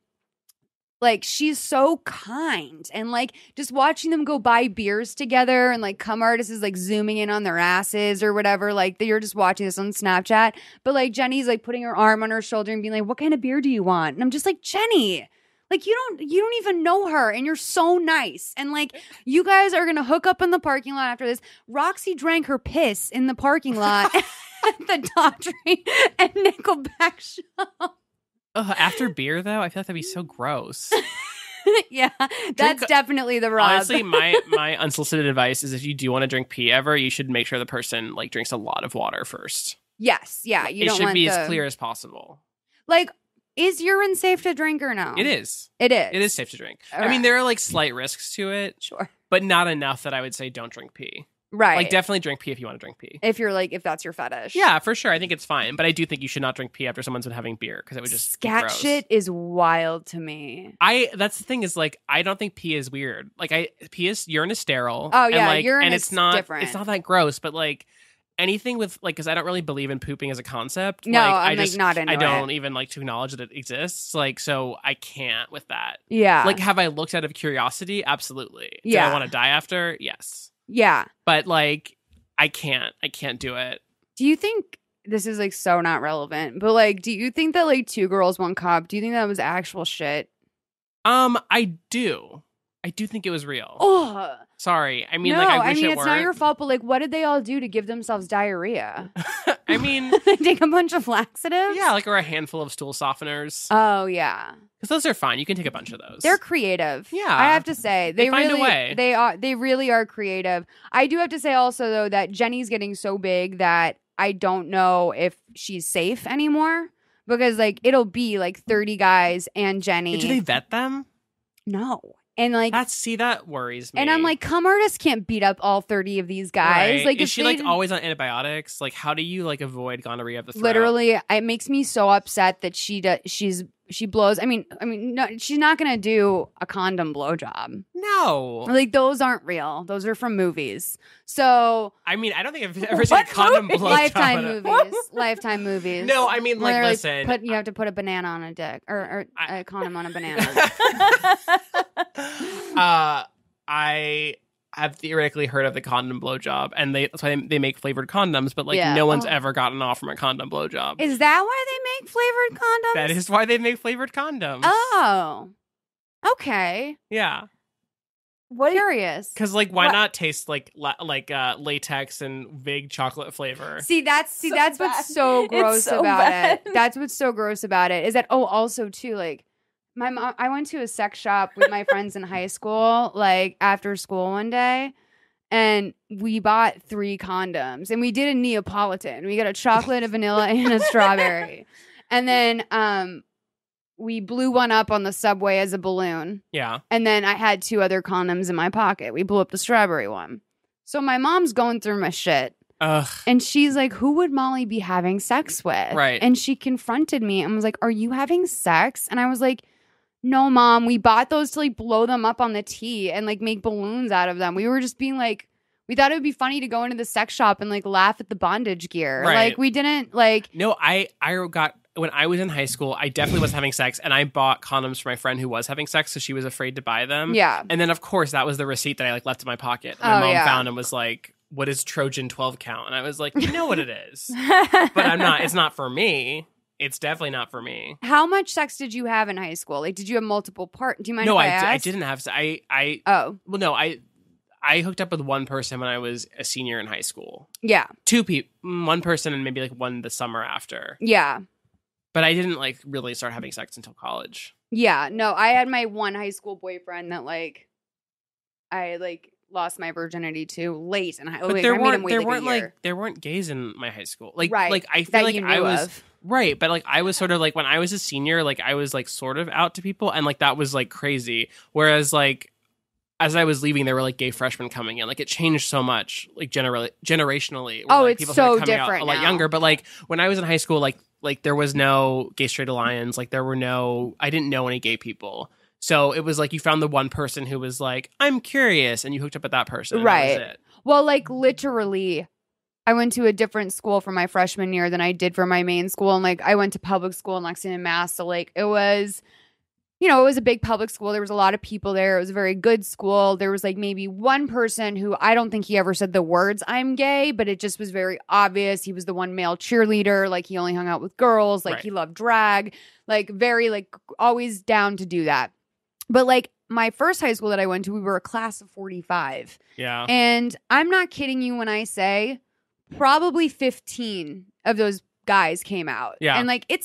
like she's so kind, and like just watching them go buy beers together, and like Cum Artist is like zooming in on their asses or whatever. Like you're just watching this on Snapchat, but like Jenny's like putting her arm on her shoulder and being like, "What kind of beer do you want?" And I'm just like, Jenny, like you don't even know her, and you're so nice, and like you guys are gonna hook up in the parking lot after this. Roxy drank her piss in the parking lot at the Daughtry and Nickelback show. After beer, though, I feel like that'd be so gross. Yeah, that's definitely the rub. Honestly, my unsolicited advice is if you do want to drink pee ever, you should make sure the person like drinks a lot of water first. Yes, yeah. It should be as clear as possible. Like, is urine safe to drink or no? It is. It is. It is safe to drink. All I mean, there are like slight risks to it. Sure. But not enough that I would say don't drink pee. Right. Like definitely drink pee if you want to drink pee. If that's your fetish. Yeah, for sure. I think it's fine. But I do think you should not drink pee after someone's been having beer because it would just scat gross. Shit is wild to me. That's the thing is like I don't think pee is weird. Like urine is sterile. Oh yeah, and, like, urine and is it's not different. It's not that gross, but like anything with like because I don't really believe in pooping as a concept. No, like, I'm like not into it. I don't even like to acknowledge that it exists. Like so I can't with that. Yeah. Like have I looked out of curiosity? Absolutely. Yeah. Do I want to die after? Yes. Yeah. But like I can't do it. Do you think this is like so not relevant, but like do you think that like 2 Girls, 1 Cup, do you think that was actual shit? I do. I do think it was real. Oh. Sorry. I mean, no, like, I wish it's not your fault, but like, what did they all do to give themselves diarrhea? I mean, take a bunch of laxatives? Yeah, like, or a handful of stool softeners. Oh, yeah. Because those are fine. You can take a bunch of those. They're creative. Yeah. I have to say. They find really, a way. They really are creative. I do have to say also, though, that Jenny's getting so big that I don't know if she's safe anymore. Because, like, it'll be, like, 30 guys and Jenny. Do they vet them? No. And like that worries me. And I'm like, Cum Artist can't beat up all 30 of these guys. Right. Like, is she like always on antibiotics? Like, how do you like avoid gonorrhea of the throat? Literally, it makes me so upset that she blows. I mean, no, she's not gonna do a condom blowjob. No, like those aren't real. Those are from movies. So I mean, I don't think I've ever seen a condom blowjob. Lifetime movies. No, I mean, like, listen, you have to put a banana on a dick or a condom on a banana. I have theoretically heard of the condom blowjob, and that's why they make flavored condoms. But like, no one's ever gotten off from a condom blowjob. Is that why they make flavored condoms? That is why they make flavored condoms. Oh, okay. Yeah. What curious? Because like, why not taste like latex and vague chocolate flavor? See, that's what's so gross about it. That's what's so gross about it is that also too like My mom, I went to a sex shop with my friends in high school, like after school one day, and we bought 3 condoms, and we did a Neapolitan. We got a chocolate, a vanilla, and a strawberry, and then we blew one up on the subway as a balloon. Yeah, and then I had 2 other condoms in my pocket. We blew up the strawberry one. So my mom's going through my shit. Ugh. And she's like, who would Molly be having sex with? Right. And she confronted me and was like, are you having sex? And I was like, no, Mom, we bought those to like blow them up on the tee and like make balloons out of them. We were just being like, we thought it would be funny to go into the sex shop and like laugh at the bondage gear. Right. Like we didn't like. No, I got, when I was in high school, I definitely was having sex, and I bought condoms for my friend who was having sex, so she was afraid to buy them. Yeah. And then of course that was the receipt that I like left in my pocket. My mom found and was like, what is Trojan 12 count? And I was like, you know what it is. But I'm not, it's not for me. It's definitely not for me. How much sex did you have in high school? Like, did you have multiple part? Do you mind if I ask? I didn't have sex. I hooked up with one person when I was a senior in high school. Yeah. 2 people, one person and maybe like one the summer after. Yeah. But I didn't like really start having sex until college. Yeah. No, I had my one high school boyfriend that like, I like lost my virginity to late in high school. But there weren't gays in my high school. Like, right. Like I feel that like you knew I was of. right, but like I was sort of like when I was a senior, like I was like sort of out to people, and like that was like crazy. Whereas like as I was leaving, there were like gay freshmen coming in. Like it changed so much, like generationally. Oh, like, it's people so started coming different out a lot now. younger. But like when I was in high school, like there was no gay straight alliance. Like there were no, I didn't know any gay people. So it was like you found the one person who was like, I'm curious, and you hooked up with that person. Right. That was it. Well, like literally, I went to a different school for my freshman year than I did for my main school. And like I went to public school in Lexington, Mass. So like it was, you know, it was a big public school. There was a lot of people there. It was a very good school. There was like maybe one person who I don't think he ever said the words I'm gay, but it just was very obvious. He was the one male cheerleader. Like he only hung out with girls. Like he loved drag. Like very like always down to do that. But like my first high school that I went to, we were a class of 45. Yeah. And I'm not kidding you when I say probably 15 of those guys came out. Yeah. And like it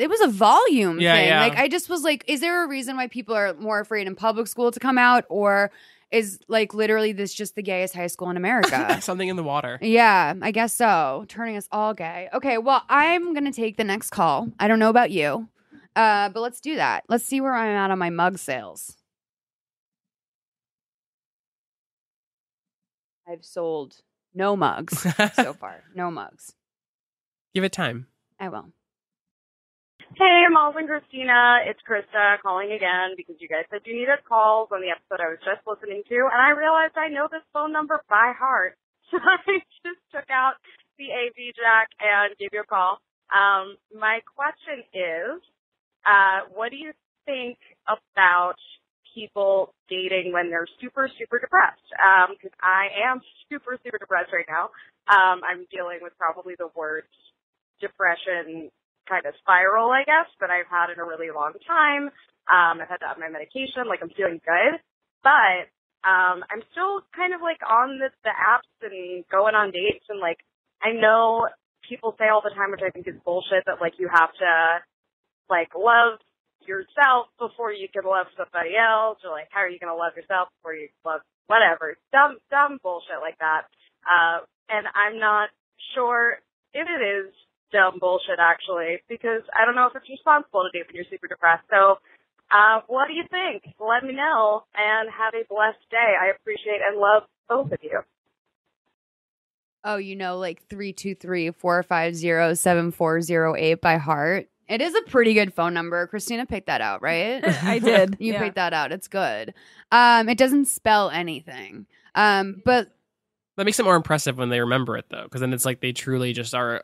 was a volume thing. Yeah. Like I just was like, is there a reason why people are more afraid in public school to come out, or is like literally this just the gayest high school in America? Something in the water. Yeah, I guess so. Turning us all gay. Okay, well, I'm going to take the next call. I don't know about you. But let's do that. Let's see where I'm at on my mug sales. I've sold no mugs so far. No mugs. Give it time. I will. Hey, Malls and Christina. It's Krista calling again because you guys said you needed calls on the episode I was just listening to, and I realized I know this phone number by heart. So I just took out the AV jack and gave you a call. My question is, what do you think about people dating when they're super, super depressed? Because I am super, super depressed right now. I'm dealing with probably the worst depression kind of spiral, I guess, that I've had in a really long time. I've had to have my medication. Like, I'm feeling good. But I'm still kind of, like, on the apps and going on dates. And, like, I know people say all the time, which I think is bullshit, that, like, you have to, like, love yourself before you can love somebody else, or like, how are you going to love yourself before you love whatever? Dumb bullshit like that. And I'm not sure if it is dumb bullshit, actually, because I don't know if it's responsible to date when you're super depressed. So what do you think? Let me know, and have a blessed day. I appreciate and love both of you. Oh, you know, like 323-450-7408 by heart. It is a pretty good phone number. Christina picked that out, right? I did. You picked that out. It's good. It doesn't spell anything. But that makes it more impressive when they remember it, though, because then it's like they truly just are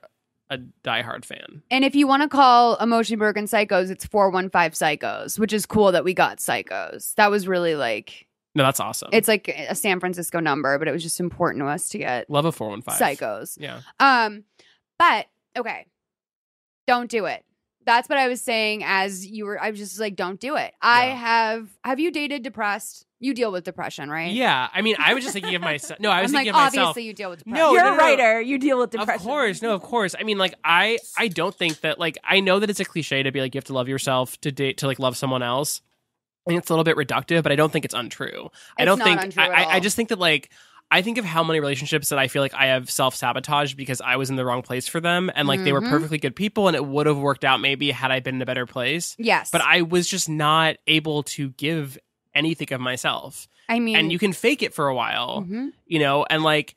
a diehard fan. And if you want to call Emotion Broken Psychos, it's 415 Psychos, which is cool that we got Psychos. That was really like... No, that's awesome. It's like a San Francisco number, but it was just important to us to get... Love a 415. Psychos. Yeah. But, okay. Don't do it. that's what I was saying as you were. I was just like, don't do it. Have you dated depressed? You deal with depression, right? Yeah. I mean, I was just thinking of myself. No, I was thinking of myself. Obviously, you deal with depression. No, you're a writer. You deal with depression. Of course. No, of course. I mean, like, I don't think that, like, I know that it's a cliche to be like, you have to love yourself to date, to like love someone else. I think it's a little bit reductive, but I don't think it's untrue. I just think that, like, I think of how many relationships that I feel like I have self-sabotaged because I was in the wrong place for them. And like, they were perfectly good people and it would have worked out maybe had I been in a better place. Yes. But I was just not able to give anything of myself. I mean, and you can fake it for a while, you know, and like,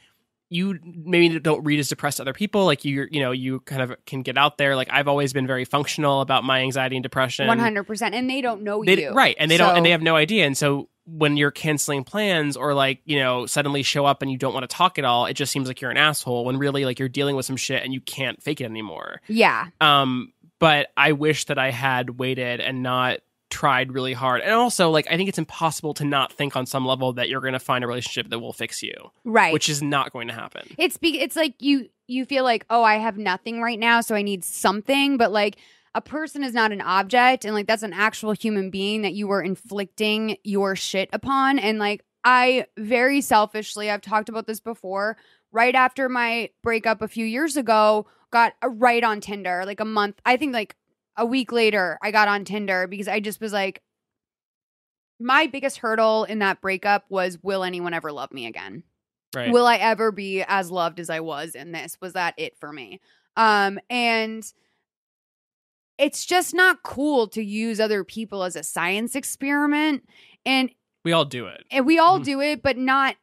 you maybe don't read as depressed to other people. Like you kind of can get out there. Like I've always been very functional about my anxiety and depression. 100%. And they don't know you. Right. And they don't, and they have no idea. And so when you're canceling plans or like, you know, suddenly show up and you don't want to talk at all, it just seems like you're an asshole when really like you're dealing with some shit and you can't fake it anymore. Yeah. But I wish that I had waited and not tried really hard. And also, like, I think it's impossible to not think on some level that you're going to find a relationship that will fix you. Right. Which is not going to happen. It's like you feel like, oh, I have nothing right now, so I need something. But like, a person is not an object, and like that's an actual human being that you were inflicting your shit upon. And like, I very selfishly, I've talked about this before, right after my breakup a few years ago, got right on Tinder, like a week later, I got on Tinder because I just was like, my biggest hurdle in that breakup was, will anyone ever love me again? Right. Will I ever be as loved as I was in this? Was that it for me? And it's just not cool to use other people as a science experiment. And we all do it. And we all do it, but not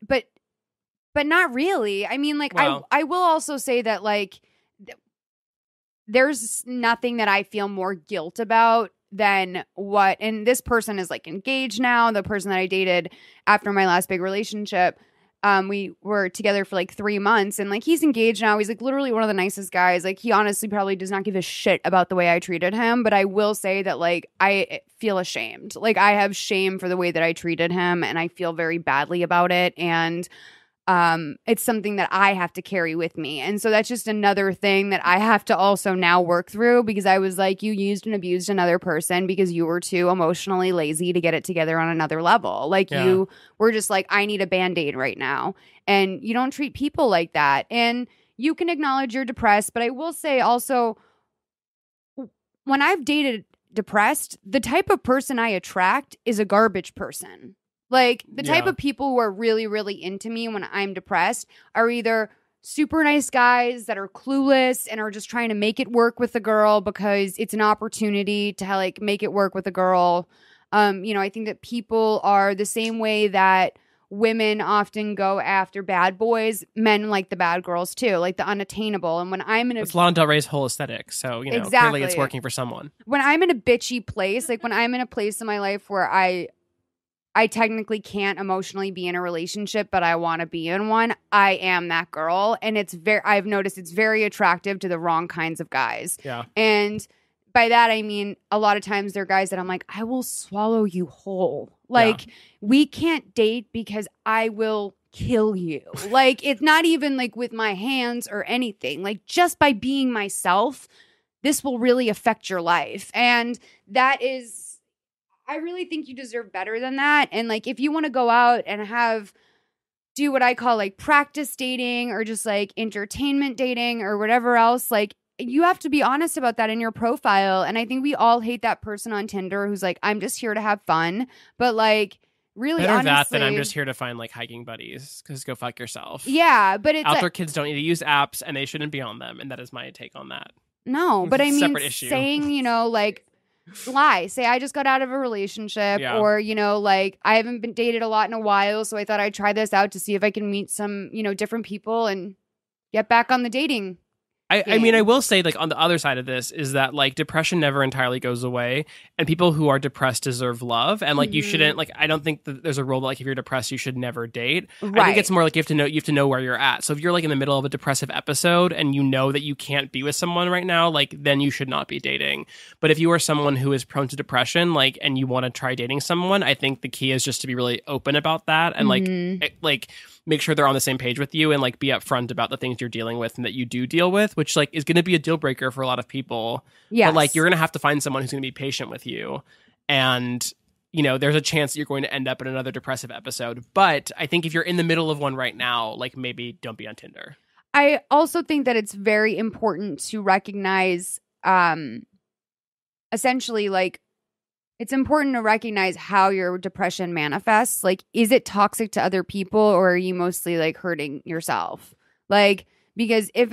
really. I mean, like, well, I will also say that, like, there's nothing that I feel more guilt about than and this person is like engaged now. The person that I dated after my last big relationship, we were together for like 3 months, and like he's engaged now. He's like literally one of the nicest guys. Like he honestly probably does not give a shit about the way I treated him, but I will say that like I feel ashamed. Like I have shame for the way that I treated him, and I feel very badly about it. And it's something that I have to carry with me. And so that's just another thing that I have to also now work through, because I was like, you used and abused another person because you were too emotionally lazy to get it together on another level. Like you were just like, I need a Band-Aid right now. And you don't treat people like that. And you can acknowledge you're depressed. But I will say also, when I've dated depressed, the type of person I attract is a garbage person. Like, the type of people who are really, really into me when I'm depressed are either super nice guys that are clueless and are just trying to make it work with the girl because it's an opportunity to, like, make it work with a girl. You know, I think that people are the same way that women often go after bad boys. Men like the bad girls, too, like the unattainable. And when I'm in it's Lana Del Rey's whole aesthetic. So, you know, clearly it's working for someone. When I'm in a bitchy place, like when I'm in a place in my life where I technically can't emotionally be in a relationship, but I want to be in one, I am that girl. And I've noticed it's very attractive to the wrong kinds of guys. Yeah. And by that, I mean, a lot of times they're guys that I'm like, I will swallow you whole. Like, we can't date because I will kill you. Like, it's not even like with my hands or anything. Like, just by being myself, this will really affect your life. And that is, I really think you deserve better than that. And like, if you want to go out and do what I call like practice dating or just like entertainment dating or whatever else, like you have to be honest about that in your profile. And I think we all hate that person on Tinder who's like, I'm just here to have fun. But like, really, better honestly, that than I'm just here to find like hiking buddies, because go fuck yourself. Yeah, but it's outdoor kids don't need to use apps and they shouldn't be on them. And that is my take on that. No, but I mean, issue. Saying, you know, like, say I just got out of a relationship, or, you know, like I haven't been dated a lot in a while, so I thought I'd try this out to see if I can meet some, you know, different people and get back on the dating. I mean, I will say, like, on the other side of this is that, like, depression never entirely goes away, and people who are depressed deserve love, and, like, you shouldn't, like, I don't think that there's a rule that, like, if you're depressed, you should never date. Right. I think it's more like you have to know where you're at. So if you're, like, in the middle of a depressive episode and you know that you can't be with someone right now, like, then you should not be dating. But if you are someone who is prone to depression, like, and you want to try dating someone, I think the key is just to be really open about that and, like, make sure they're on the same page with you and, like, be upfront about the things you're dealing with and that you do deal with which like is going to be a deal breaker for a lot of people. Yeah. But like you're going to have to find someone who's going to be patient with you. And, you know, there's a chance that you're going to end up in another depressive episode. But I think if you're in the middle of one right now, like maybe don't be on Tinder. I also think that it's very important to recognize, essentially, like, it's important to recognize how your depression manifests. Like, is it toxic to other people, or are you mostly like hurting yourself? Like, because if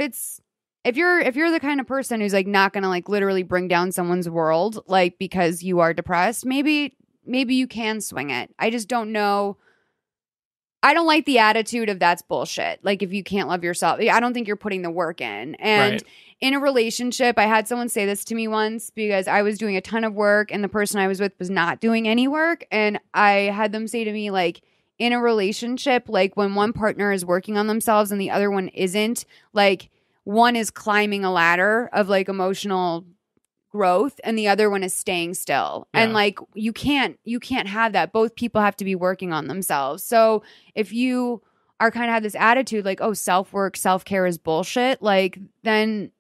you're the kind of person who's like not gonna like literally bring down someone's world, like because you are depressed, maybe you can swing it. I just don't know. I don't like the attitude of that's bullshit. Like, if you can't love yourself, I don't think you're putting the work in. And in a relationship, I had someone say this to me once because I was doing a ton of work and the person I was with was not doing any work. And I had them say to me, like, in a relationship, like when one partner is working on themselves and the other one isn't, like one is climbing a ladder of like emotional growth and the other one is staying still. And like you can't have that. Both people have to be working on themselves. So if you are kind of have this attitude like, oh, self-work, self-care is bullshit, like then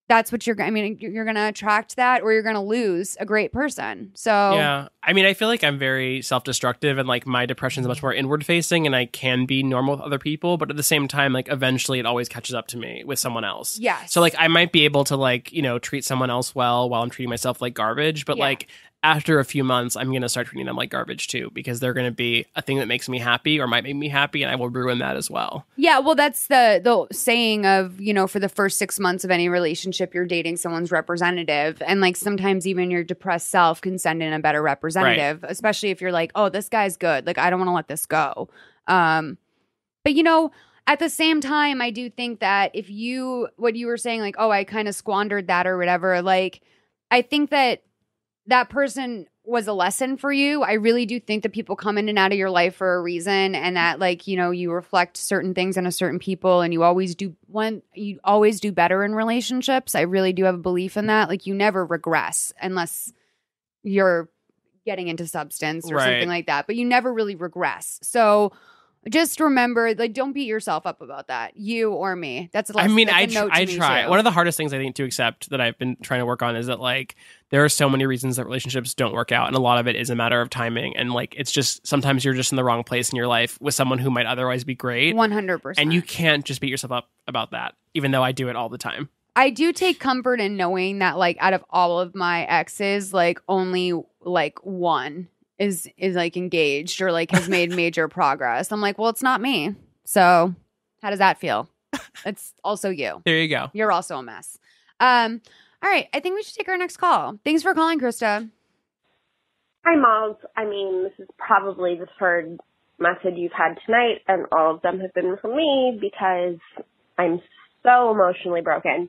that's what you're going to attract that, or you're going to lose a great person. So yeah, I mean, I feel like I'm very self-destructive and like my depression is much more inward facing and I can be normal with other people. But at the same time, like eventually it always catches up to me with someone else. Yes. So like I might be able to like, you know, treat someone else well while I'm treating myself like garbage. But like after a few months, I'm going to start treating them like garbage too, because they're going to be a thing that makes me happy or might make me happy, and I will ruin that as well. Yeah, well, that's the saying of, you know, for the first 6 months of any relationship, you're dating someone's representative. And like sometimes even your depressed self can send in a better representative, especially if you're like, oh, this guy's good. Like, I don't want to let this go. But, you know, at the same time, I do think that if what you were saying, like, oh, I kind of squandered that or whatever, like, I think that person was a lesson for you. I really do think that people come in and out of your life for a reason, and that like, you know, you reflect certain things on a certain people, and you always do better in relationships. I really do have a belief in that. Like, you never regress unless you're getting into substance or something like that, but you never really regress. So just remember, like, don't beat yourself up about that, you or me. That's a lesson. I mean, I try. One of the hardest things I think to accept that I've been trying to work on is that like there are so many reasons that relationships don't work out, and a lot of it is a matter of timing. And like it's just sometimes you're just in the wrong place in your life with someone who might otherwise be great. 100%. And you can't just beat yourself up about that, even though I do it all the time. I do take comfort in knowing that like out of all of my exes, like only like one is like engaged or like has made major progress. I'm like, well, it's not me. So how does that feel? It's also you. There you go. You're also a mess. All right. I think we should take our next call. Thanks for calling, Krista. Hi, Malls. I mean, this is probably the third message you've had tonight, and all of them have been from me because I'm so emotionally broken.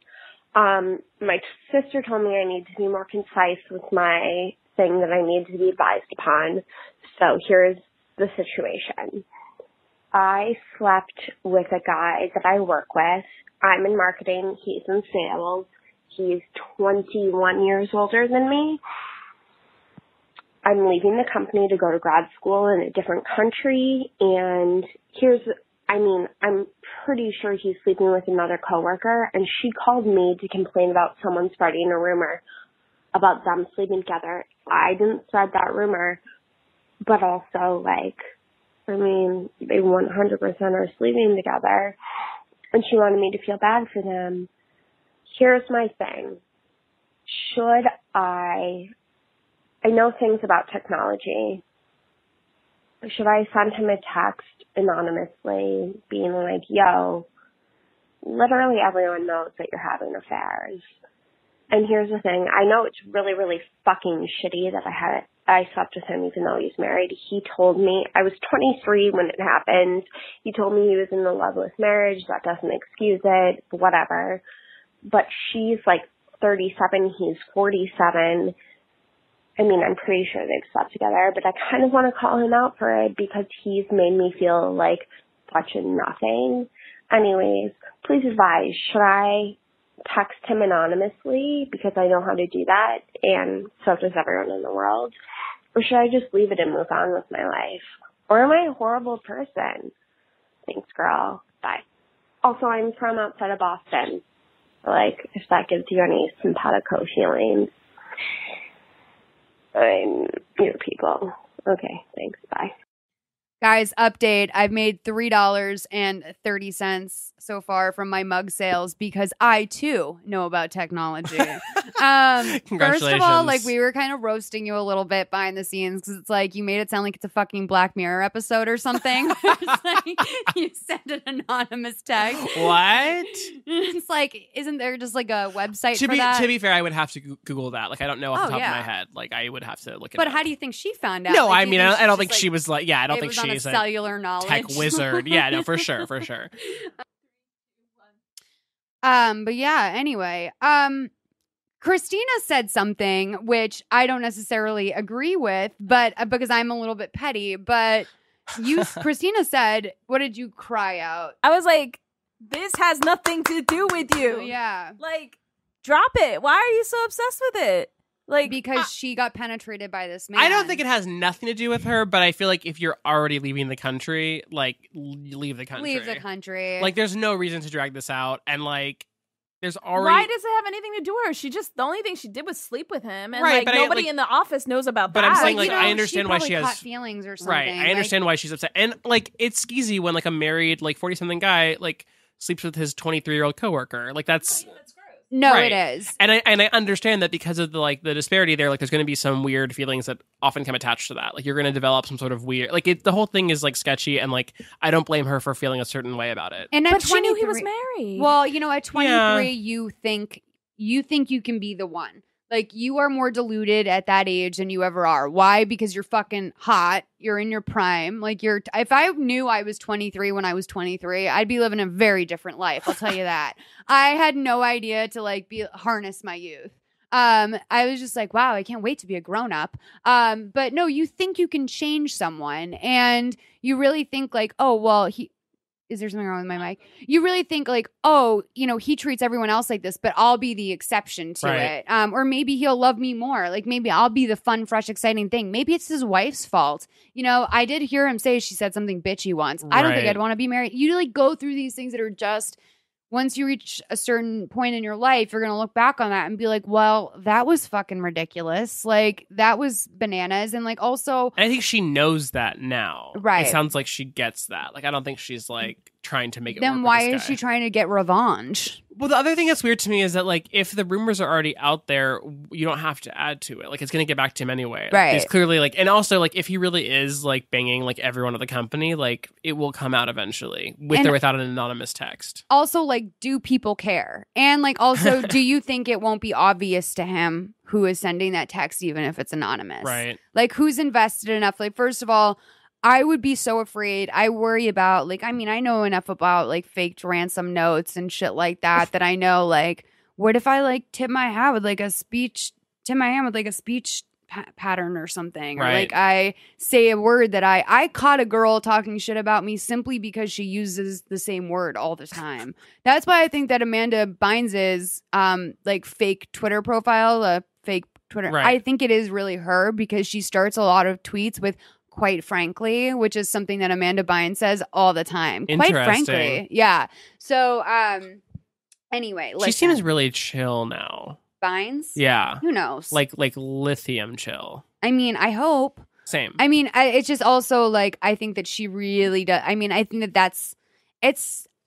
My sister told me I need to be more concise with my thing that I need to be advised upon. So here's the situation. I slept with a guy that I work with. I'm in marketing. He's in sales. He's 21 years older than me. I'm leaving the company to go to grad school in a different country. And I'm pretty sure he's sleeping with another coworker. And she called me to complain about someone spreading a rumor about them sleeping together. I didn't spread that rumor, but also, like, I mean, they 100% are sleeping together, and she wanted me to feel bad for them. Here's my thing. Should I know things about technology. Should I send him a text anonymously being like, yo, literally everyone knows that you're having affairs. And here's the thing. I know it's really, really fucking shitty that I slept with him even though he's married. He told me, I was 23 when it happened. He told me he was in a loveless marriage. That doesn't excuse it, whatever. But she's like 37. He's 47. I mean, I'm pretty sure they've slept together, but I kind of want to call him out for it because he's made me feel like such a nothing. Anyways, please advise, should I text him anonymously because I know how to do that, and so does everyone in the world? Or should I just leave it and move on with my life? Or am I a horrible person? Thanks, girl. Bye. Also, I'm from outside of Boston. Like, if that gives you any simpatico feelings. You're people. Okay, thanks. Bye. Guys, update. I've made $3.30 so far from my mug sales because I too know about technology. First of all, like, we were kind of roasting you a little bit behind the scenes because it's like you made it sound like it's a fucking Black Mirror episode or something. It's like you send an anonymous text. What? It's like, isn't there just like a website for that? To be fair, I would have to Google that. Like, I don't know off the top of my head. Like, I would have to look it up. But how do you think she found out? No, like, I mean, I don't think she was like, I don't think she's she's a cellular knowledge tech wizard. Yeah, no, for sure. But yeah, anyway, Christina said something which I don't necessarily agree with, but because I'm a little bit petty, but Christina said, what did you cry out? I was like, this has nothing to do with you. Yeah. Like, drop it. Why are you so obsessed with it? Like, because she got penetrated by this man. I don't think it has nothing to do with her, but I feel like if you're already leaving the country, like, leave the country. Leave the country. Like, there's no reason to drag this out, and like, there's already. Why does it have anything to do with her? The only thing she did was sleep with him, and like nobody in the office knows about that. But I'm saying, like, you know, I understand why she has caught feelings or something. Right, I understand why she's upset, and like, it's skeezy when like a married like 40-something guy like sleeps with his 23-year-old coworker. Like, that's. No, right. it is. And I understand that because of the disparity there, like, there's going to be some weird feelings that often come attached to that. Like, you're going to develop some sort of weird, like, the whole thing is like sketchy, and like, I don't blame her for feeling a certain way about it. And but she knew he was married. Well, you know, at 23, you think you can be the one. Like, you are more deluded at that age than you ever are. Why? Because you're fucking hot. You're in your prime. Like, if I knew I was 23 when I was 23, I'd be living a very different life. I'll tell you that. I had no idea to like harness my youth. I was just like, wow, I can't wait to be a grown up. But no, you think you can change someone, and you really think like, oh, well, is there something wrong with my mic? You really think like, oh, you know, he treats everyone else like this, but I'll be the exception to it. Or maybe he'll love me more. Like, maybe I'll be the fun, fresh, exciting thing. Maybe it's his wife's fault. You know, I did hear him say she said something bitchy once. I don't think I'd want to be married. You like go through these things that are just, once you reach a certain point in your life, you're going to look back on that and be like, well, that was fucking ridiculous. Like, that was bananas. And like, also, and I think she knows that now. Right. It sounds like she gets that. Like, I don't think she's like trying to make it then work why with this is guy. she trying to get revenge? Well, the other thing that's weird to me is that, like, if the rumors are already out there, you don't have to add to it. Like, it's going to get back to him anyway. Right. It's clearly, like, and also, like, if he really is, like, banging, like, everyone at the company, like, it will come out eventually, with or without an anonymous text. Also, like, do people care? And, like, also, do you think it won't be obvious to him who is sending that text, even if it's anonymous? Right. Like, who's invested enough? Like, first of all, I would be so afraid. I worry about, like, I mean, I know enough about, like, faked ransom notes and shit like that, that I know, like, what if I, like, tip my hand with, like, a speech pattern or something? Or, like, I say a word that I caught a girl talking shit about me simply because she uses the same word all the time. That's why I think that Amanda Bynes' like, fake Twitter profile, fake Twitter, I think it is really her, because she starts a lot of tweets with, quite frankly, which is something that Amanda Bynes says all the time. Quite frankly. Yeah. So, anyway. Listen. She seems really chill now. Bynes? Yeah. Who knows? Like lithium chill. I mean, I hope. Same. I mean, it's just also, like, I think that she really does. I mean, I think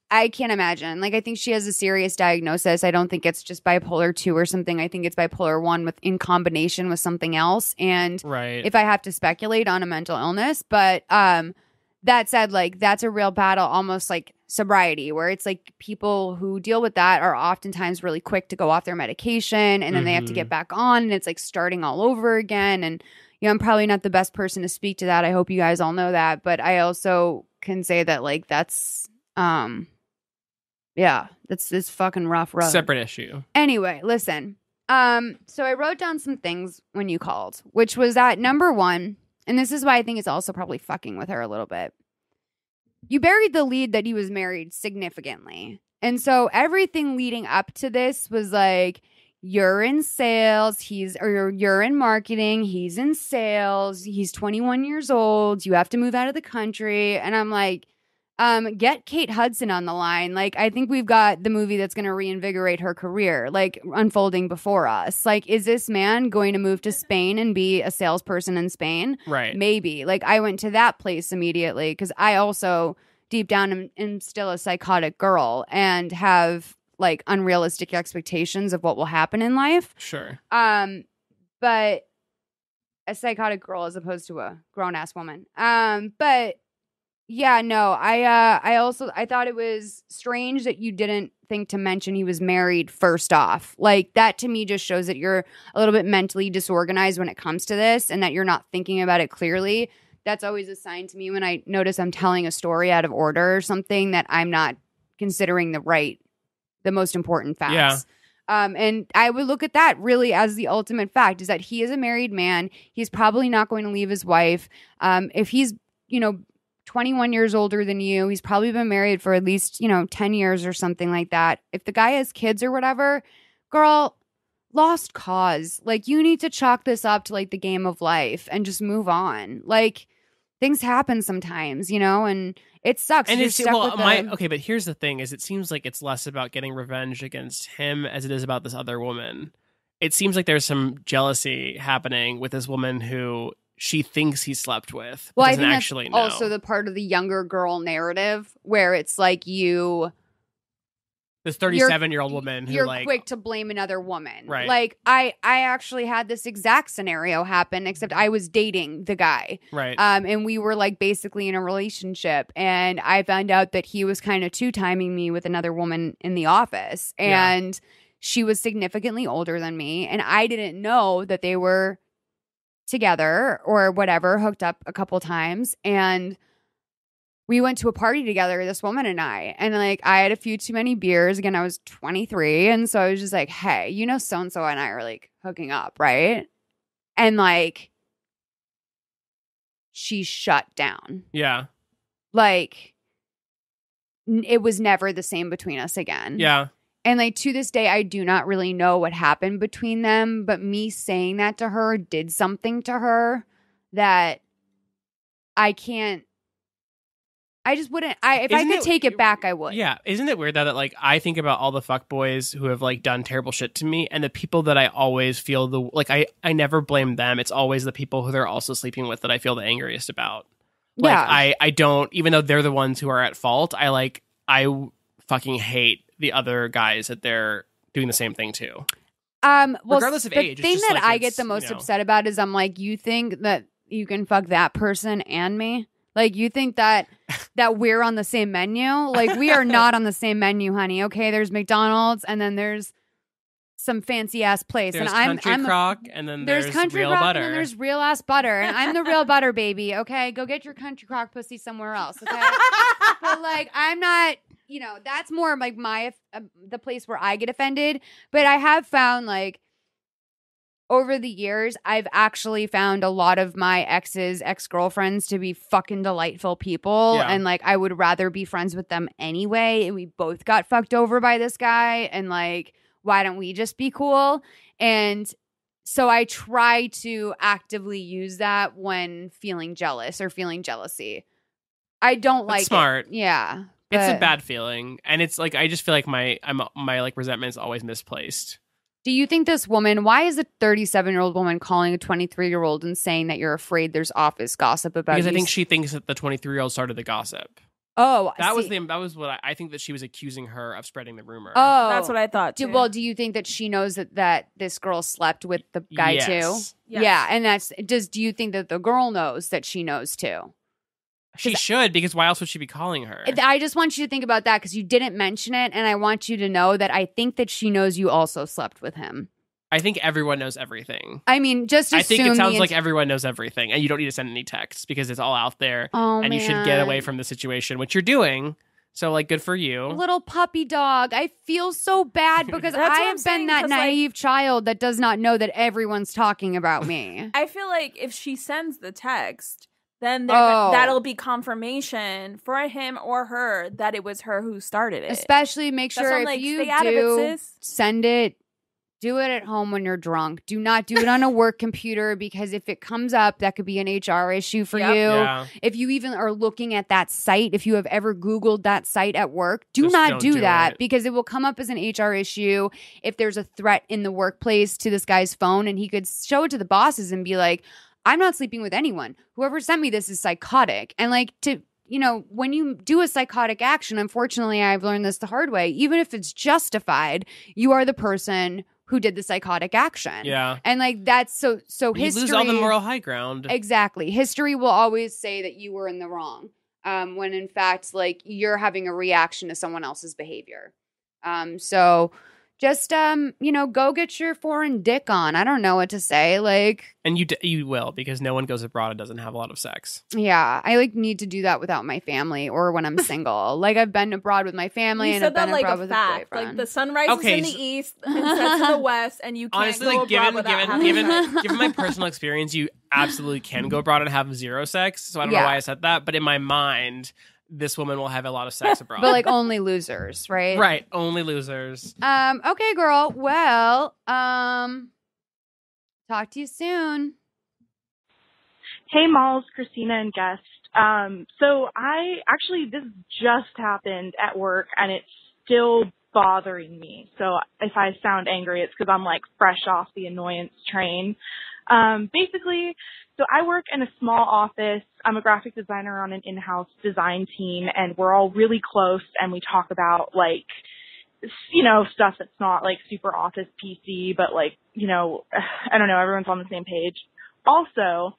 I can't imagine. Like, I think she has a serious diagnosis. I don't think it's just bipolar 2 or something. I think it's bipolar 1 in combination with something else. And if I have to speculate on a mental illness, but that said, like, that's a real battle, almost like sobriety, where it's like people who deal with that are oftentimes really quick to go off their medication, and then they have to get back on, and it's like starting all over again. And, you know, I'm probably not the best person to speak to that. I hope you guys all know that. But I also can say that, like, that's yeah, that's this fucking rough road. Separate issue. Anyway, listen. So I wrote down some things when you called, which was that number one, and this is why I think it's also probably fucking with her a little bit. You buried the lead that he was married significantly. And so everything leading up to this was like, you're in sales, you're in marketing, he's in sales, he's 21 years old, you have to move out of the country. And I'm like, get Kate Hudson on the line. Like, I think we've got the movie that's going to reinvigorate her career, like, unfolding before us. Like, is this man going to move to Spain and be a salesperson in Spain? Right. Maybe. Like, I went to that place immediately because I also, deep down, am still a psychotic girl and have, like, unrealistic expectations of what will happen in life. Sure. But a psychotic girl as opposed to a grown-ass woman. But... yeah, no, I thought it was strange that you didn't think to mention he was married first off. Like, that to me just shows that you're a little bit mentally disorganized when it comes to this and that you're not thinking about it clearly. That's always a sign to me when I notice I'm telling a story out of order or something that I'm not considering the most important facts. Yeah. And I would look at that really as the ultimate fact is that he is a married man. He's probably not going to leave his wife. If he's, 21 years older than you. He's probably been married for at least, 10 years or something like that. If the guy has kids or whatever, girl, lost cause. Like, you need to chalk this up to, like, the game of life and just move on. Like, things happen sometimes, and it sucks. And You're it's, stuck with okay, but here's the thing is it seems like it's less about getting revenge against him as it is about this other woman. It seems like there's some jealousy happening with this woman who she thinks he slept with. Well, I doesn't think actually that's know. also the part of the younger girl narrative where it's like this 37-year-old woman who you're like quick to blame another woman. Right. Like I actually had this exact scenario happen, except I was dating the guy. right. And we were like basically in a relationship, and I found out that he was kind of two-timing me with another woman in the office, and she was significantly older than me, and I didn't know that they were together or whatever, hooked up a couple times, and we went to a party together, this woman and I, and like I had a few too many beers. Again, I was 23, and so I was just like, hey, so-and-so and I are like hooking up, right? And like she shut down. Yeah. Like it was never the same between us again. Yeah. And like to this day, I do not really know what happened between them, but me saying that to her did something to her that I just wouldn't. If I could take it back, I would. Yeah. Isn't it weird that like I think about all the fuckboys who have like done terrible shit to me, and the people that I always feel I never blame them. It's always the people who they're also sleeping with that I feel the angriest about. Like, yeah. I don't, even though they're the ones who are at fault, I fucking hate the other guys that they're doing the same thing to. Well, regardless of age. The thing that I get the most upset about is I'm like, you think that you can fuck that person and me? Like, you think that we're on the same menu? Like, we are not on the same menu, honey. Okay, there's McDonald's, and then there's some fancy ass place. There's and Country Crock, and then there's Country real Crock, butter. and then there's real ass butter, and I'm the real butter baby. Okay, go get your Country Crock pussy somewhere else. Okay, but like I'm not. That's more like the place where I get offended. But I have found like over the years, I've actually found a lot of my ex-girlfriends to be fucking delightful people. Yeah. And like, I would rather be friends with them anyway. And we both got fucked over by this guy. And like, why don't we just be cool? And so I try to actively use that when feeling jealous or feeling jealousy. I don't like smart. it. Yeah. It's a bad feeling, and it's like I just feel like my like resentment is always misplaced. Do you think this woman? Why is a 37-year-old woman calling a 23-year-old and saying that you're afraid there's office gossip about? Because I think she thinks that the 23-year-old started the gossip. Oh, that was what I think that she was accusing her of spreading the rumor. Oh, that's what I thought too. Well, do you think that she knows that this girl slept with the guy too? Yes. Yeah, and do you think that the girl knows that she knows too? She should, because why else would she be calling her? I just want you to think about that because you didn't mention it, and I want you to know that I think that she knows you also slept with him. I think everyone knows everything. I mean, just assume. I think it sounds like everyone knows everything, and you don't need to send any texts because it's all out there, and you should get away from the situation, which you're doing. So, like, good for you. Little puppy dog. I feel so bad because I have been that naive child that does not know that everyone's talking about me. I feel like if she sends the text, then that'll be confirmation for him or her that it was her who started it. Especially make sure if you do send it Do it at home when you're drunk. Do not do it on a work computer, because if it comes up, that could be an HR issue for you. Yeah. If you even are looking at that site, if you have ever Googled that site at work, do not do that, because it will come up as an HR issue if there's a threat in the workplace to this guy's phone, and he could show it to the bosses and be like, I'm not sleeping with anyone. Whoever sent me this is psychotic. And when you do a psychotic action, unfortunately, I've learned this the hard way, even if it's justified, you are the person who did the psychotic action. Yeah. And that's so history. You lose all the moral high ground. Exactly. History will always say that you were in the wrong. When in fact, you're having a reaction to someone else's behavior. So just, go get your foreign dick on. I don't know what to say. And you will, because no one goes abroad and doesn't have a lot of sex. Yeah. I need to do that without my family or when I'm single. I've been abroad with my family and I've been abroad with a boyfriend. The sun rises in the east and sets in the west, and you can't honestly, go abroad without having sex. given my personal experience, you absolutely can go abroad and have zero sex. So I don't know why I said that, but in my mind, this woman will have a lot of sex abroad. But only losers, right? Right, only losers. Okay, girl. Well, talk to you soon. Hey, Malls, Christina, and guest. So this just happened at work, and it's still bothering me. So if I sound angry, it's because I'm fresh off the annoyance train. Basically, so I work in a small office. I'm a graphic designer on an in-house design team, and we're all really close, and we talk about stuff that's not super office PC, but I don't know, everyone's on the same page. Also,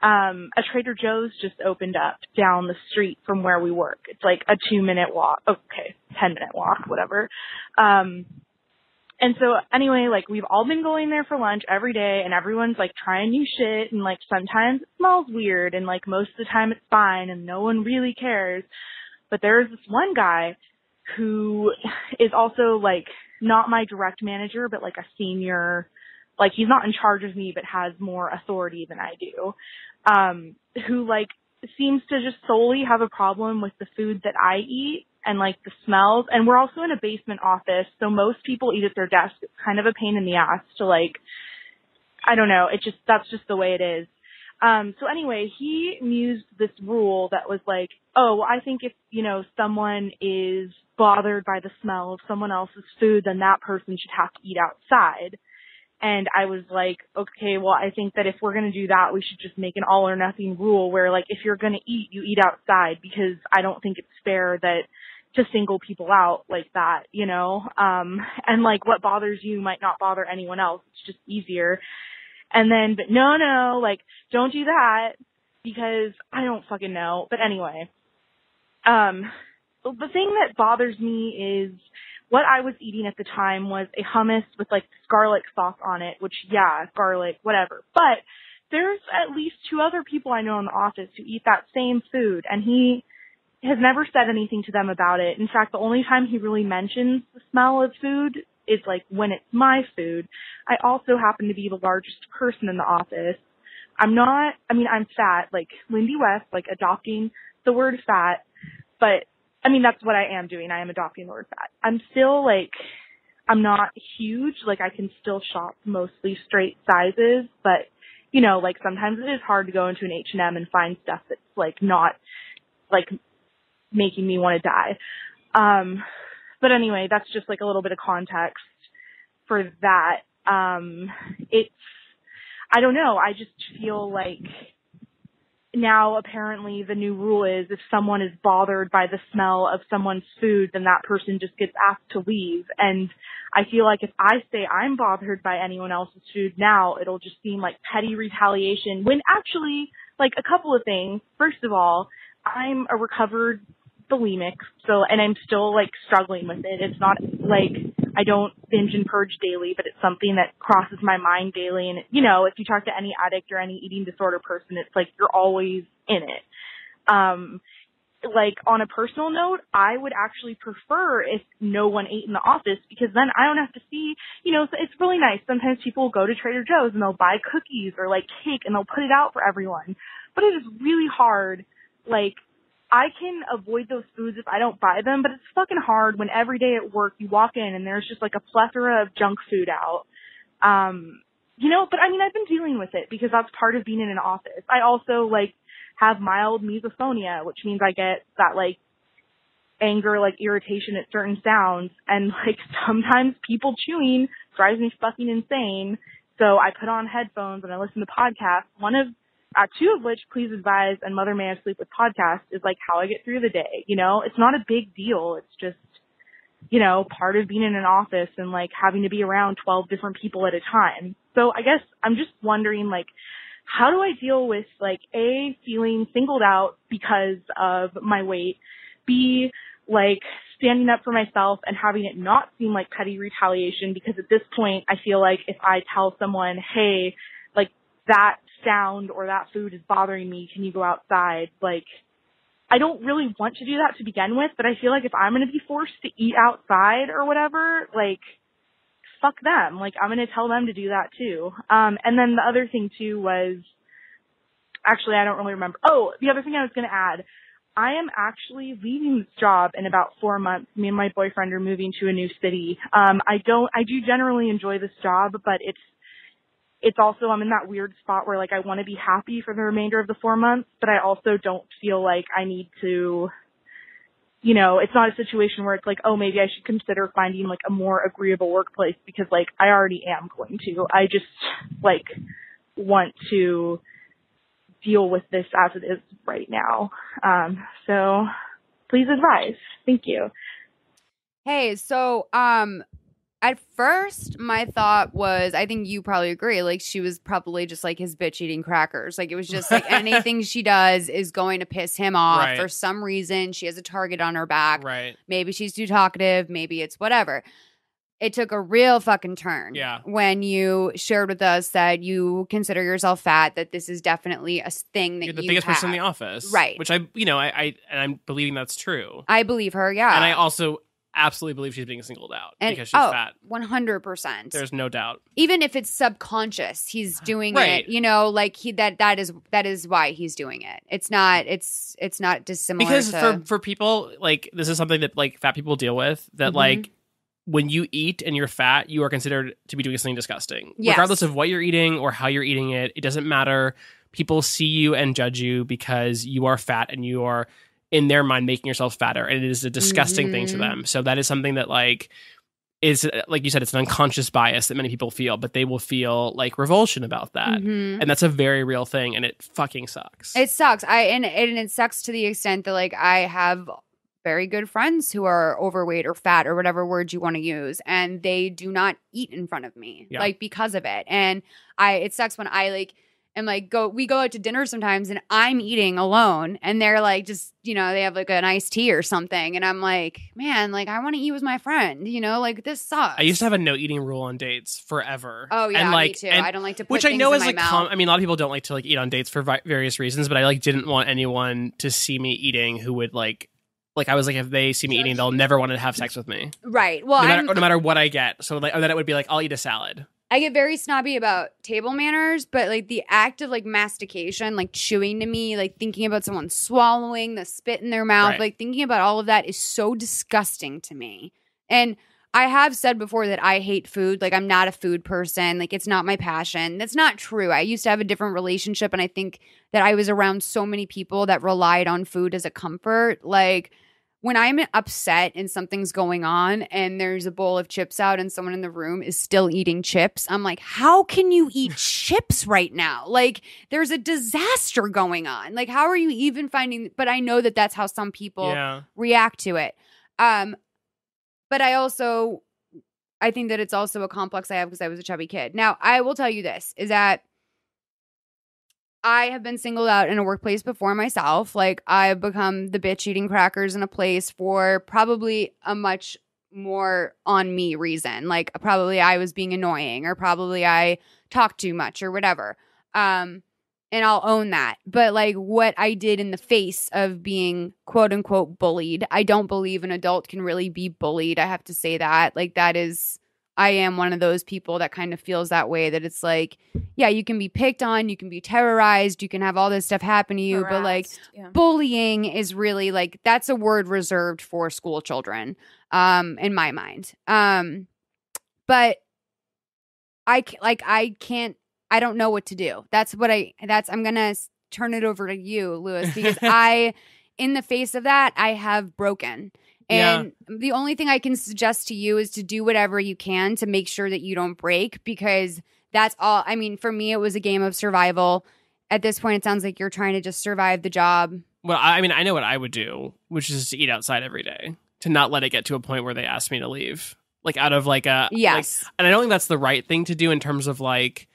a Trader Joe's just opened up down the street from where we work. It's a 2-minute walk. Okay, 10-minute walk, whatever. And so anyway, we've all been going there for lunch every day, and everyone's trying new shit, and sometimes it smells weird, and most of the time it's fine and no one really cares. But there's this one guy who is also not my direct manager, but a senior, he's not in charge of me, but has more authority than I do. Who seems to just solely have a problem with the food that I eat and the smells. And we're also in a basement office, so most people eat at their desk. It's kind of a pain in the ass to I don't know, that's just the way it is. So anyway, he mused this rule that was I think if, someone is bothered by the smell of someone else's food, then that person should have to eat outside. And I was okay, well, I think that if we're going to do that, we should just make an all or nothing rule where if you're going to eat, you eat outside, because I don't think it's fair to single people out like that, and what bothers you might not bother anyone else. It's just easier. And then, but no, don't do that, because I don't fucking know. But anyway, the thing that bothers me is what I was eating at the time was a hummus with garlic sauce on it, which garlic, whatever. But there's at least 2 other people I know in the office who eat that same food, and he has never said anything to them about it. In fact, the only time he really mentions the smell of food is when it's my food. I also happen to be the largest person in the office. I'm fat, Lindy West, adopting the word fat, but that's what I am doing. I am adopting the word fat. I'm still I'm not huge. I can still shop mostly straight sizes, but sometimes it is hard to go into an H&M and find stuff that's not making me want to die. But anyway, that's just a little bit of context for that. I don't know. I just feel now apparently the new rule is if someone is bothered by the smell of someone's food, then that person just gets asked to leave. And I feel if I say I'm bothered by anyone else's food now, it'll just seem petty retaliation, when actually a couple of things. First of all, I'm a recovered bulimic, and I'm still struggling with it. It's not I don't binge and purge daily, but it's something that crosses my mind daily. And if you talk to any addict or any eating disorder person, it's you're always in it. On a personal note, I would actually prefer if no one ate in the office, because then I don't have to see, so it's really nice. Sometimes people will go to Trader Joe's and they'll buy cookies or cake and they'll put it out for everyone. But it is really hard. I can avoid those foods if I don't buy them, but it's fucking hard when every day at work you walk in and there's just a plethora of junk food out. You know, but I mean, I've been dealing with it because that's part of being in an office. I also like have mild misophonia, which means I get that like anger, like irritation at certain sounds. And like sometimes people chewing drives me fucking insane. So I put on headphones and I listen to podcasts. Two of which, Plz Advise and Mother May I Sleep With podcast, is like how I get through the day. You know, it's not a big deal. It's just, you know, part of being in an office and like having to be around 12 different people at a time. So I guess I'm just wondering, like, how do I deal with like A, feeling singled out because of my weight, B, like standing up for myself and having it not seem like petty retaliation, because at this point I feel like if I tell someone, hey, like that sound or that food is bothering me, can you go outside? Like, I don't really want to do that to begin with, but I feel like if I'm going to be forced to eat outside or whatever, like, fuck them. Like, I'm going to tell them to do that too. And then the other thing too was, actually, I don't really remember. Oh, the other thing I was going to add, I am actually leaving this job in about 4 months. Me and my boyfriend are moving to a new city. I do generally enjoy this job, but it's also, I'm in that weird spot where like I want to be happy for the remainder of the 4 months, but I also don't feel like I need to, you know, it's not a situation where it's like, oh, maybe I should consider finding like a more agreeable workplace, because like I already am going to. I just like want to deal with this as it is right now. So please advise. Thank you. Hey, so at first my thought was, I think you probably agree, like she was probably just like his bitch eating crackers. Like it was just like anything she does is going to piss him off. Right. For some reason she has a target on her back. Right. Maybe she's too talkative, maybe it's whatever. It took a real fucking turn when you shared with us that you consider yourself fat, that this is definitely a thing that you're the biggest person in the office. Right. Which I'm believing that's true. I believe her, yeah. And I also absolutely believe she's being singled out because she's fat. 100%. There's no doubt. Even if it's subconscious, he's doing it, you know, like that is why he's doing it. It's not dissimilar because for people, like, this is something that like fat people deal with, that like when you eat and you're fat, you are considered to be doing something disgusting. Yes. Regardless of what you're eating or how you're eating it, it doesn't matter. People see you and judge you because you are fat, and you are, in their mind, making yourself fatter. And it is a disgusting thing to them. So that is something that like is, like you said, it's an unconscious bias that many people feel, but they will feel like revulsion about that. And that's a very real thing, and it fucking sucks. It sucks. And it sucks to the extent that like I have very good friends who are overweight or fat or whatever word you want to use, and they do not eat in front of me like because of it. And it sucks when I like am like we go out to dinner sometimes and I'm eating alone, and they're like, just, you know, they have like an iced tea or something, and I'm like, man, like I want to eat with my friend, you know, like this sucks. I used to have a no eating rule on dates forever. Oh yeah, and, like, me too. I don't like to put which things I know in is my like mouth. I mean, a lot of people don't like to like eat on dates for various reasons, but I like didn't want anyone to see me eating who would like I was like, if they see me eating, they'll never want to have sex with me. Right. Well, no matter what I get. So like, or then it would be like, I'll eat a salad. I get very snobby about table manners, but like the act of like mastication, like chewing to me, like thinking about someone swallowing the spit in their mouth, like thinking about all of that is so disgusting to me. And I have said before that I hate food. Like I'm not a food person. Like it's not my passion. That's not true. I used to have a different relationship, and I think that I was around so many people that relied on food as a comfort. Like when I'm upset and something's going on and there's a bowl of chips out and someone in the room is still eating chips, I'm like, how can you eat chips right now? Like there's a disaster going on. Like how are you even finding, but I know that that's how some people react to it. But I think that it's also a complex I have because I was a chubby kid. Now, I will tell you this, is that I have been singled out in a workplace before myself. Like I've become the bitch eating crackers in a place for probably a much more on me reason. Like probably I was being annoying, or probably I talked too much or whatever. And I'll own that. But like what I did in the face of being quote unquote bullied, I don't believe an adult can really be bullied. I have to say that. Like I am one of those people that kind of feels that way, that it's like, yeah, you can be picked on, you can be terrorized, you can have all this stuff happen to you, but like bullying is really like, that's a word reserved for school children, in my mind. But I can't, I don't know what to do. I'm going to turn it over to you, Louis, because in the face of that, I have broken. And the only thing I can suggest to you is to do whatever you can to make sure that you don't break, because that's all. I mean, for me, it was a game of survival. At this point, it sounds like you're trying to just survive the job. Well, I mean, I know what I would do, which is to eat outside every day, to not let it get to a point where they ask me to leave. Like, out of like a... Yes. Like, and I don't think that's the right thing to do in terms of like,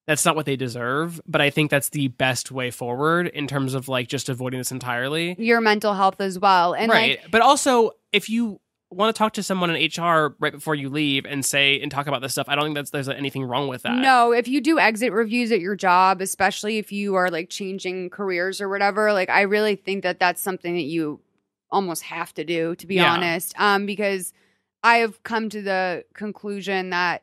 that's not what they deserve, but I think that's the best way forward in terms of like just avoiding this entirely. Your mental health as well. And right. But also, if you want to talk to someone in HR right before you leave and talk about this stuff, I don't think there's anything wrong with that. No, if you do exit reviews at your job, especially if you are like changing careers or whatever, like I really think that that's something that you almost have to do, to be honest. Because I have come to the conclusion that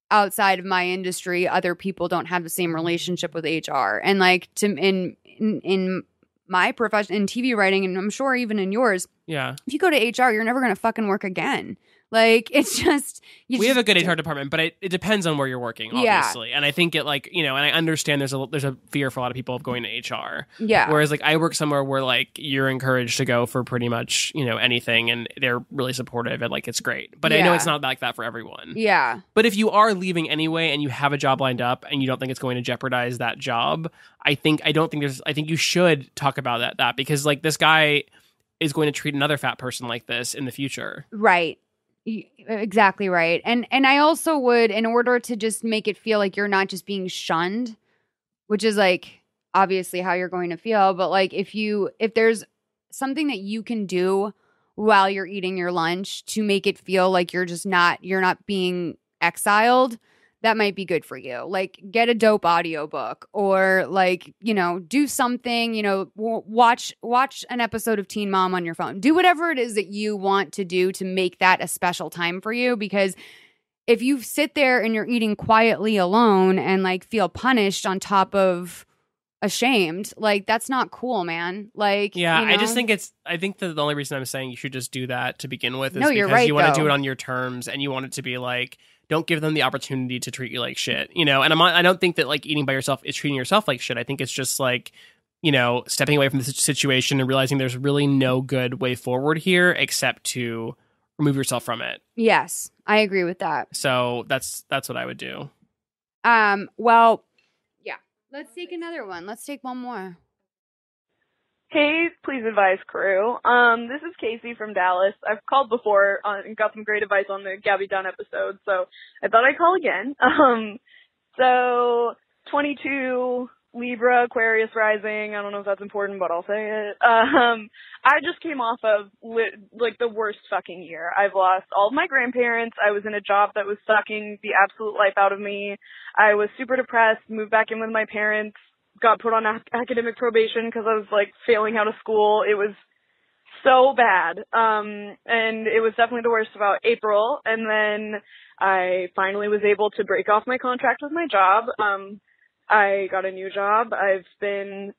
outside of my industry, other people don't have the same relationship with HR. And like in my profession, in TV writing, and I'm sure even in yours, if you go to HR, you're never going to fucking work again. Like, it's just... We have a good HR department, but it depends on where you're working, obviously. And I think it, like, you know, and I understand there's a fear for a lot of people of going to HR. Yeah. Whereas, like, I work somewhere where, like, you're encouraged to go for pretty much, you know, anything, and they're really supportive, and, like, it's great. But I know it's not like that for everyone. Yeah. But if you are leaving anyway, and you have a job lined up, and you don't think it's going to jeopardize that job, I think you should talk about that because, like, this guy is going to treat another fat person like this in the future. Right. Exactly right. And I also would, in order to just make it feel like you're not just being shunned, which is like obviously how you're going to feel, but like if there's something that you can do while you're eating your lunch to make it feel like you're not being exiled, that might be good for you. Like, get a dope audiobook, or like, you know, do something, you know, watch an episode of Teen Mom on your phone. Do whatever it is that you want to do to make that a special time for you, because if you sit there and you're eating quietly alone and like feel punished on top of ashamed, like that's not cool, man. Like, yeah, you know? I think that the only reason I'm saying you should just do that to begin with is because you want to do it on your terms, and you want it to be like, don't give them the opportunity to treat you like shit, you know? And I don't think that like eating by yourself is treating yourself like shit. I think it's just like, you know, stepping away from the situation and realizing there's really no good way forward here except to remove yourself from it. Yes, I agree with that. So that's what I would do. Well, yeah. Let's take another one. Let's take one more. Hey, Plz Advise crew. This is Casey from Dallas. I've called before and got some great advice on the Gabby Dunn episode, so I thought I'd call again. So 22, Libra, Aquarius rising. I don't know if that's important, but I'll say it. I just came off of like the worst fucking year. I've lost all of my grandparents. I was in a job that was sucking the absolute life out of me. I was super depressed, moved back in with my parents, got put on academic probation because I was like failing out of school. It was so bad. And it was definitely the worst about April. And then I finally was able to break off my contract with my job. I got a new job. I've been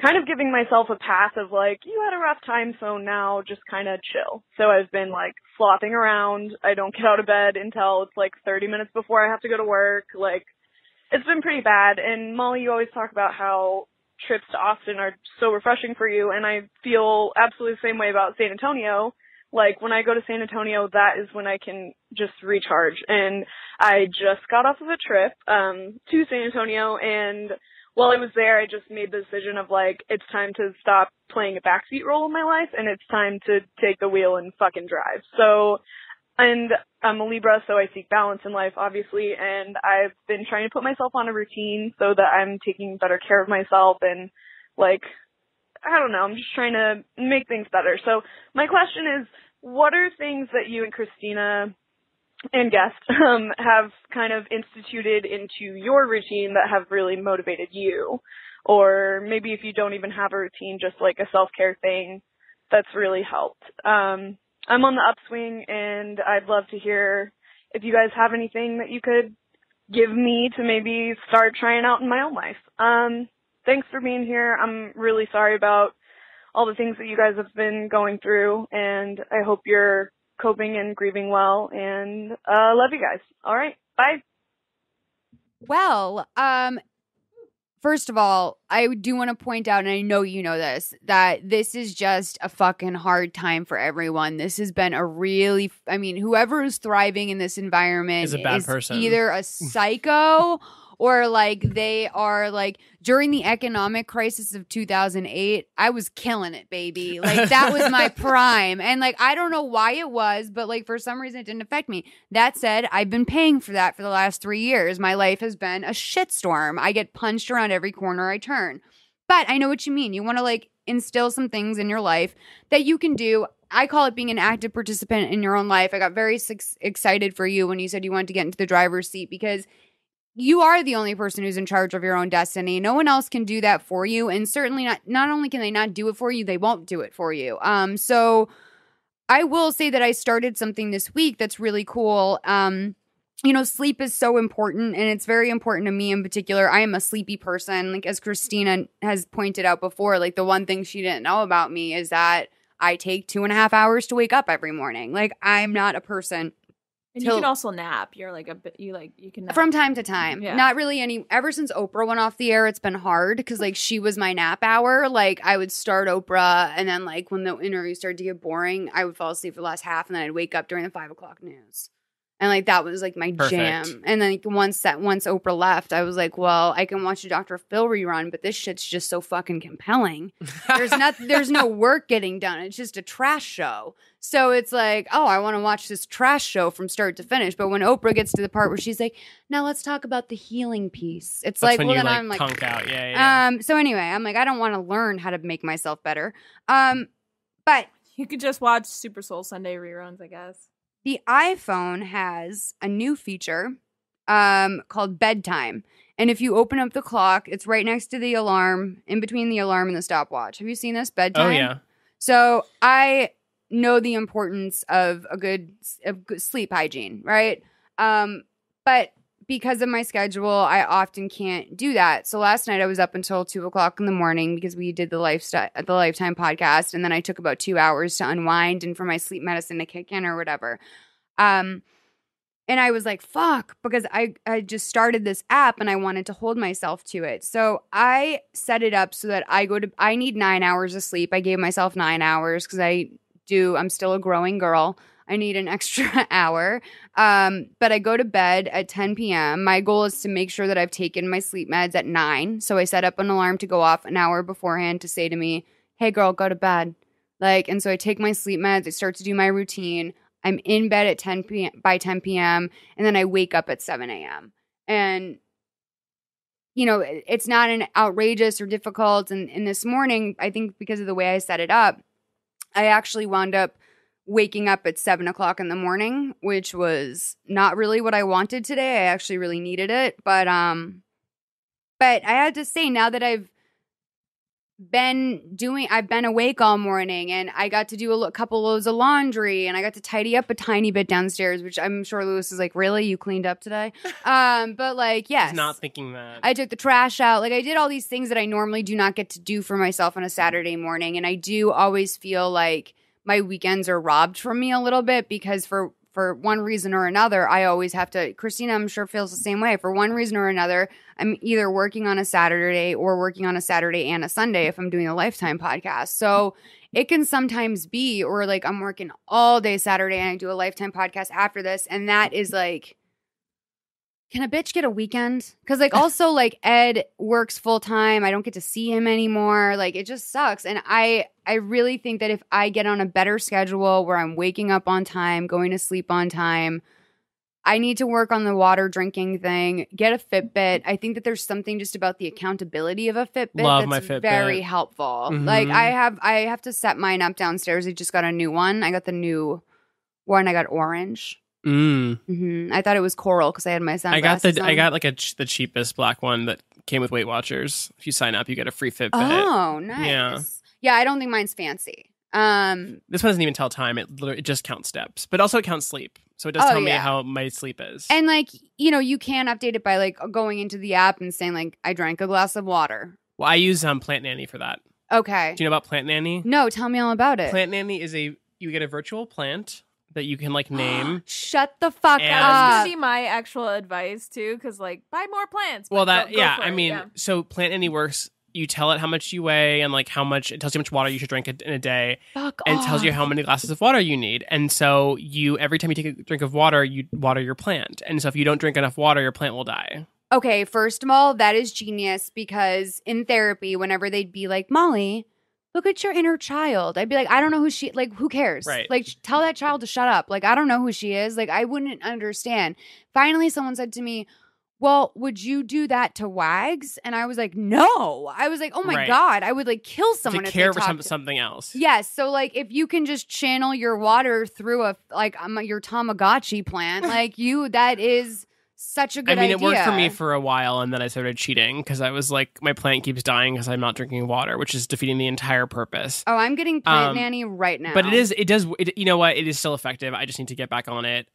kind of giving myself a path of like, you had a rough time, so now just kind of chill. So I've been like flopping around. I don't get out of bed until it's like 30 minutes before I have to go to work. Like, it's been pretty bad. And Molly, you always talk about how trips to Austin are so refreshing for you. And I feel absolutely the same way about San Antonio. Like, when I go to San Antonio, that is when I can just recharge. And I just got off of a trip to San Antonio. And while I was there, I just made the decision of like, it's time to stop playing a backseat role in my life. And it's time to take the wheel and fucking drive. So, and I'm a Libra, so I seek balance in life, obviously, and I've been trying to put myself on a routine so that I'm taking better care of myself and, like, I don't know, I'm just trying to make things better. So my question is, what are things that you and Christina and Guest have kind of instituted into your routine that have really motivated you? Or maybe if you don't even have a routine, just like a self-care thing that's really helped. I'm on the upswing, and I'd love to hear if you guys have anything that you could give me to maybe start trying out in my own life. Thanks for being here. I'm really sorry about all the things that you guys have been going through, and I hope you're coping and grieving well, and love you guys. All right, bye. Well, first of all, I do want to point out, and I know you know this, that this is just a fucking hard time for everyone. This has been a really, I mean, whoever is thriving in this environment is a bad person. Either a psycho or like they are like, during the economic crisis of 2008, I was killing it, baby. Like that was my prime. And like, I don't know why it was, but like for some reason it didn't affect me. That said, I've been paying for that for the last 3 years. My life has been a shitstorm. I get punched around every corner I turn. But I know what you mean. You want to like instill some things in your life that you can do. I call it being an active participant in your own life. I got very excited for you when you said you wanted to get into the driver's seat, because you are the only person who's in charge of your own destiny. No one else can do that for you. And certainly not only can they not do it for you, they won't do it for you. So I will say that I started something this week that's really cool. You know, sleep is so important, and it's very important to me in particular. I am a sleepy person. Like, as Christina has pointed out before, like the one thing she didn't know about me is that I take 2.5 hours to wake up every morning. Like, I'm not a person. And you can also nap. You're like you can nap. From time to time. Yeah. Not really ever since Oprah went off the air, it's been hard because like she was my nap hour. Like I would start Oprah, and then like when the interview started to get boring, I would fall asleep for the last half, and then I'd wake up during the 5 o'clock news. And like that was like my jam. And then like, once Oprah left, I was like, well, I can watch a Dr. Phil rerun, but this shit's just so fucking compelling. There's no work getting done. It's just a trash show. So it's like, oh, I want to watch this trash show from start to finish. But when Oprah gets to the part where she's like, now let's talk about the healing piece. It's That's like, when well, you, then I'm like, conk out. Yeah. So anyway, I'm like, I don't want to learn how to make myself better. But you could just watch Super Soul Sunday reruns, I guess. The iPhone has a new feature called bedtime. And if you open up the clock, it's right next to the alarm, in between the alarm and the stopwatch. Have you seen this? Bedtime? Oh, yeah. So I know the importance of good sleep hygiene, right? But because of my schedule, I often can't do that. So last night I was up until 2 o'clock in the morning because we did the Lifetime podcast, and then I took about 2 hours to unwind and for my sleep medicine to kick in or whatever. And I was like, fuck, because I just started this app and I wanted to hold myself to it. So I set it up so that I need 9 hours of sleep. I gave myself 9 hours because I'm still a growing girl. I need an extra hour. But I go to bed at 10 p.m. My goal is to make sure that I've taken my sleep meds at 9. So I set up an alarm to go off an hour beforehand to say to me, hey girl, go to bed. And so I take my sleep meds. I start to do my routine. I'm in bed at 10 p.m. by 10 p.m. And then I wake up at 7 a.m. And, you know, it's not an outrageous or difficult. And this morning, I think because of the way I set it up, I actually wound up waking up at 7 o'clock in the morning, which was not really what I wanted today. I actually really needed it. But I had to say, now that I've been awake all morning, and I got to do a couple loads of laundry, and I got to tidy up a tiny bit downstairs, which I'm sure Louis is like, really? You cleaned up today? But like, yes. He's not thinking that. I took the trash out. Like I did all these things that I normally do not get to do for myself on a Saturday morning. And I do always feel like my weekends are robbed from me a little bit because for one reason or another, I always have to. Christina, I'm sure, feels the same way. For one reason or another, I'm either working on a Saturday or working on a Saturday and a Sunday if I'm doing a Lifetime podcast. So it can sometimes be, or like I'm working all day Saturday and I do a Lifetime podcast after this. And that is like, can a bitch get a weekend? Because like also like Ed works full time. I don't get to see him anymore. Like it just sucks. And I really think that if I get on a better schedule where I'm waking up on time, going to sleep on time, I need to work on the water drinking thing, get a Fitbit. I think that there's something just about the accountability of a Fitbit Love that's my Fitbit. Very helpful. Mm-hmm. Like I have to set mine up downstairs. I just got a new one. I got the new one. I got orange. Mm-hmm. I thought it was coral because I had my sunglasses on. I got like the cheapest black one that came with Weight Watchers. If you sign up, you get a free Fitbit. Oh, nice. Yeah, I don't think mine's fancy. This one doesn't even tell time. It just counts steps, but also it counts sleep. So it does tell me how my sleep is. And like, you know, you can update it by like going into the app and saying like, I drank a glass of water. Well, I use Plant Nanny for that. Okay. Do you know about Plant Nanny? No, tell me all about it. Plant Nanny is you get a virtual plant that you can like name. Shut the fuck And- That's up. gonna be my actual advice too, because like buy more plants. Well, but that go yeah, for I it, mean, yeah. so Plant Any works. You tell it how much you weigh and like how much it tells you how much water you should drink in a day, Fuck and off. it tells you how many glasses of water you need. And so you every time you take a drink of water, you water your plant. And so if you don't drink enough water, your plant will die. Okay, first of all, that is genius because in therapy, whenever they'd be like, Molly, look at your inner child, I'd be like, I don't know who she, like, who cares? Right. Like, tell that child to shut up. Like, I don't know who she is. Like, I wouldn't understand. Finally, someone said to me, well, would you do that to Wags? And I was like, no. I was like, oh my Right. God, I would like kill someone To if care they for talked to- something else. Yes. So like if you can just channel your water through your Tamagotchi plant, like that is such a good idea. It worked for me for a while, and then I started cheating because I was like, my plant keeps dying because I'm not drinking water, which is defeating the entire purpose. Oh, I'm getting Plant Nanny right now. But you know what? It is still effective. I just need to get back on it.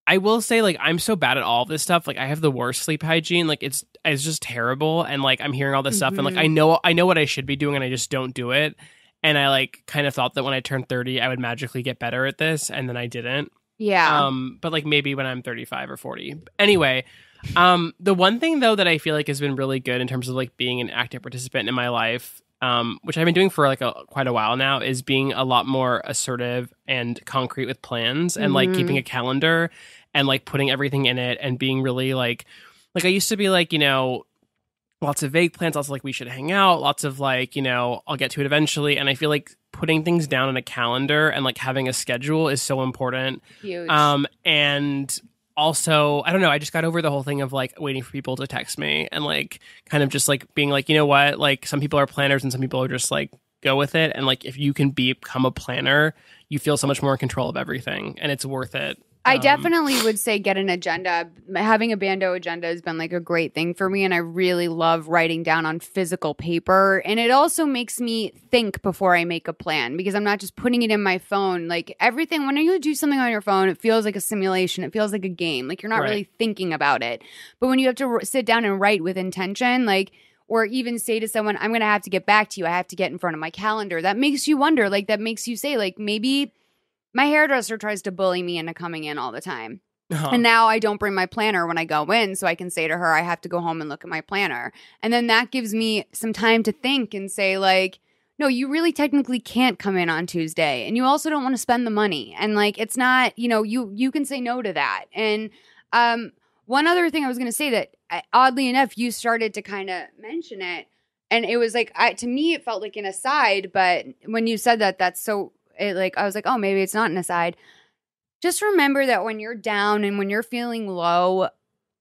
I will say, like, I'm so bad at all of this stuff. Like, I have the worst sleep hygiene. Like, it's just terrible. And like, I'm hearing all this stuff, and like, I know what I should be doing, and I just don't do it. And I like kind of thought that when I turned 30, I would magically get better at this, and then I didn't. Yeah. But like maybe when I'm 35 or 40. Anyway, the one thing though that I feel like has been really good in terms of like being an active participant in my life, which I've been doing for like quite a while now, is being a lot more assertive and concrete with plans and like keeping a calendar and like putting everything in it and being really like I used to be like, you know, lots of vague plans, lots of like we should hang out, lots of like, you know, I'll get to it eventually. And I feel like putting things down in a calendar and like having a schedule is so important. Huge. And also, I don't know, I just got over the whole thing of like waiting for people to text me and like kind of just like being like, you know what, like some people are planners and some people are just like go with it. And like if you can become a planner, you feel so much more in control of everything and it's worth it. I definitely would say get an agenda. Having a Bando agenda has been like a great thing for me, and I really love writing down on physical paper. And it also makes me think before I make a plan because I'm not just putting it in my phone. Like everything, when you do something on your phone, it feels like a simulation. It feels like a game. Like you're not really thinking about it. But when you have to sit down and write with intention, like, or even say to someone, I'm going to have to get back to you. I have to get in front of my calendar. That makes you wonder. Like that makes you say, like, maybe my hairdresser tries to bully me into coming in all the time. And now I don't bring my planner when I go in, so I can say to her, I have to go home and look at my planner. And then that gives me some time to think and say, like, no, you really technically can't come in on Tuesday. And you also don't want to spend the money. And like, it's not, you know, you can say no to that. And one other thing I was going to say that oddly enough, you started to kind of mention it. And it was like, to me, it felt like an aside. But when you said that, that's so... I was like, oh, maybe it's not an aside. Just remember that when you're down and when you're feeling low,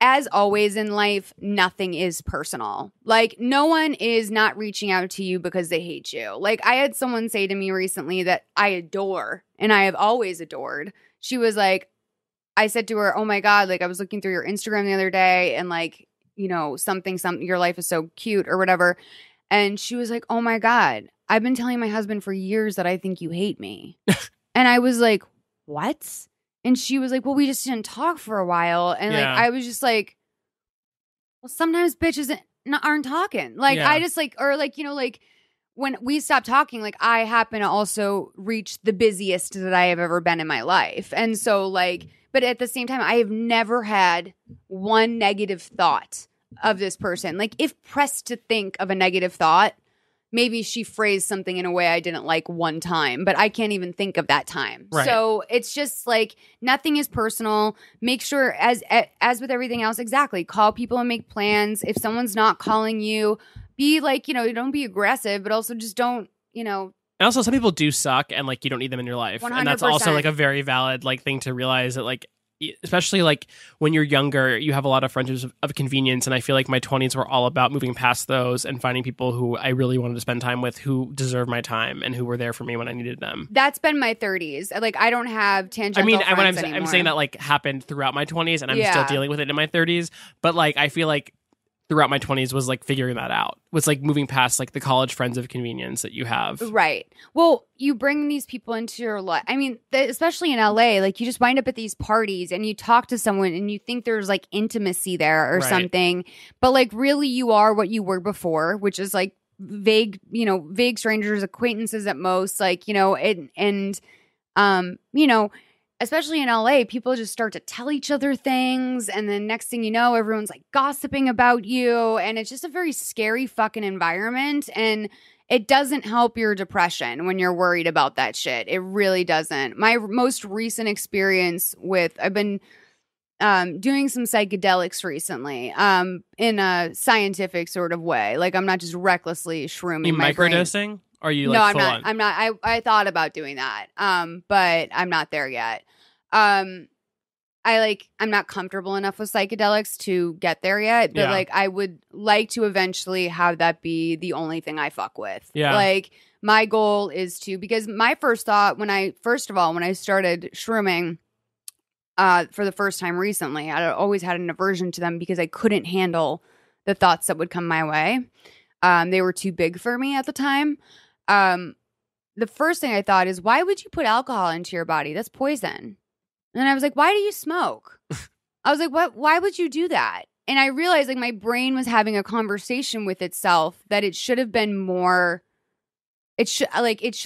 as always in life, nothing is personal. Like no one is not reaching out to you because they hate you. Like I had someone say to me recently that I adore and I have always adored. She was like, I said to her, oh my God, like I was looking through your Instagram the other day and like, you know, something, your life is so cute or whatever. And she was like, oh my God, I've been telling my husband for years that I think you hate me. And I was like, what? And she was like, well, we just didn't talk for a while. And like, I was just like, well, sometimes bitches aren't talking. Like, I just like, or like, you know, like when we stopped talking, like I happen to also reach the busiest that I have ever been in my life. And so like, but at the same time, I have never had one negative thought of this person. Like if pressed to think of a negative thought, maybe she phrased something in a way I didn't like one time, but I can't even think of that time. Right. So it's just like nothing is personal. Make sure, as with everything else, exactly, call people and make plans. If someone's not calling you, be like, you know, don't be aggressive, but also just don't, you know. And also some people do suck and like you don't need them in your life. 100%. And that's also like a very valid like thing to realize that like, especially like when you're younger, you have a lot of friendships of convenience. And I feel like my 20s were all about moving past those and finding people who I really wanted to spend time with, who deserve my time and who were there for me when I needed them. That's been my 30s. Like I don't have tangential friends anymore. I'm saying that like happened throughout my 20s and I'm still dealing with it in my 30s. But like I feel like throughout my 20s was like figuring that out. Was like moving past like the college friends of convenience that you have. Right. Well, you bring these people into your life. I mean, especially in LA, like you just wind up at these parties and you talk to someone and you think there's like intimacy there or something. But like really you are what you were before, which is like vague strangers, acquaintances at most, like, you know, and You know, especially in LA, people just start to tell each other things. And then next thing you know, everyone's like gossiping about you. And it's just a very scary fucking environment. And it doesn't help your depression when you're worried about that shit. It really doesn't. My most recent experience I've been doing some psychedelics recently in a scientific sort of way. Like, I'm not just recklessly shrooming my brain. Microdosing? Or are you No, like I'm full not. on? I'm not. I thought about doing that, but I'm not there yet. I'm not comfortable enough with psychedelics to get there yet, but like I would like to eventually have that be the only thing I fuck with. Yeah. Like my goal is because my first thought when I started shrooming for the first time recently, I always had an aversion to them because I couldn't handle the thoughts that would come my way. They were too big for me at the time. The first thing I thought is, why would you put alcohol into your body? That's poison. And I was like, why do you smoke? I was like, what? Why would you do that? And I realized like my brain was having a conversation with itself that it should have been more. It should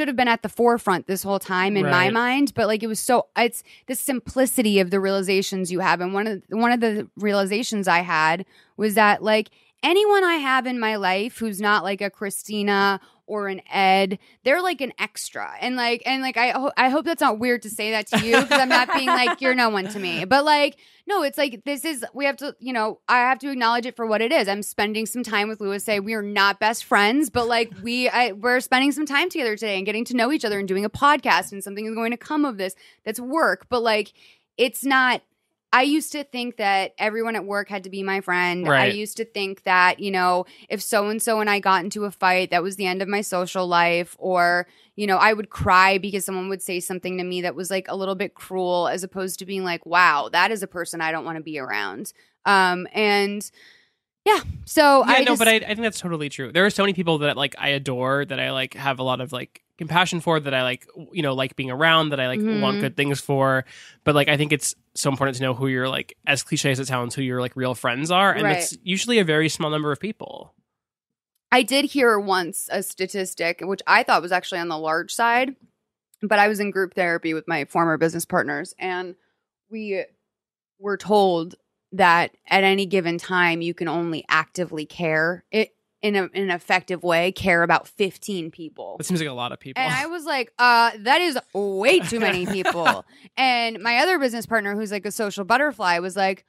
have been at the forefront this whole time in my mind, but like it's the simplicity of the realizations you have. And one of the realizations I had was that like anyone I have in my life who's not like a Christina or an Ed, they're like an extra. And I hope that's not weird to say that to you because I'm not being like, you're no one to me. But like, no, it's like, we have to, I have to acknowledge it for what it is. I'm spending some time with Louis. We are not best friends, but like we're spending some time together today and getting to know each other and doing a podcast, and something is going to come of this that's work. But like, it's not. I used to think that everyone at work had to be my friend. Right. I used to think that, if so-and-so and I got into a fight, that was the end of my social life. Or, I would cry because someone would say something to me that was like a little bit cruel, as opposed to being like, wow, that is a person I don't want to be around. And yeah, so but I think that's totally true. There are so many people that like I adore, that I like have a lot of like compassion for, that I like, like being around, that I like want good things for. But like, I think it's so important to know who your, like, as cliche as it sounds, who your like real friends are. And it's usually a very small number of people. I did hear once a statistic, which I thought was actually on the large side, but I was in group therapy with my former business partners, and we were told that at any given time, you can only actively care in an effective way, care about 15 people. That seems like a lot of people. And I was like, that is way too many people. And my other business partner, who's like a social butterfly, was like,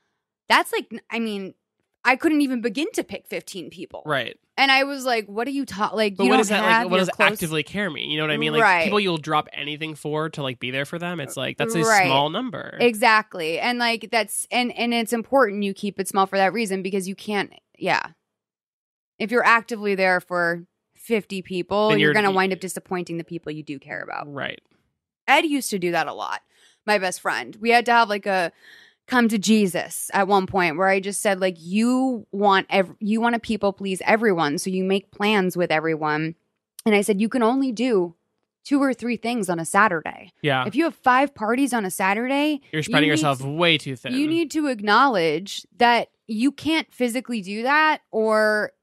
that's like, I couldn't even begin to pick 15 people. Right. And I was like, what are you talking? Like, but you what don't is that have like? What your does close... actively care mean? You know what I mean? Like people you'll drop anything for to like be there for them. It's like, that's a small number. Exactly. And like, that's, and it's important you keep it small for that reason, because you can't, if you're actively there for 50 people, you're going to wind up disappointing the people you do care about. Right. Ed used to do that a lot. My best friend. We had to have like a come to Jesus at one point where I just said, like, you want to people please everyone, so you make plans with everyone. And I said, you can only do 2 or 3 things on a Saturday. Yeah. If you have 5 parties on a Saturday, you're spreading yourself way too thin. You need to acknowledge that you can't physically do that, or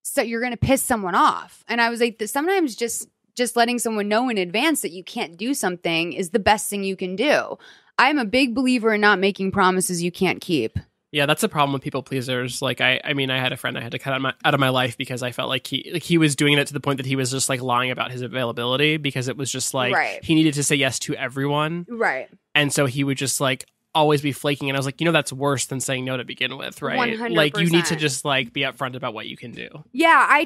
so you're going to piss someone off. And I was like, sometimes just letting someone know in advance that you can't do something is the best thing you can do. I'm a big believer in not making promises you can't keep. Yeah, that's a problem with people pleasers. Like, I had a friend I had to cut out of my life because I felt like he was doing it to the point that he was just like lying about his availability, because it was just like he needed to say yes to everyone. Right. And so he would just like always be flaking. And I was like, that's worse than saying no to begin with, right? 100%. Like, you need to just like be upfront about what you can do. Yeah,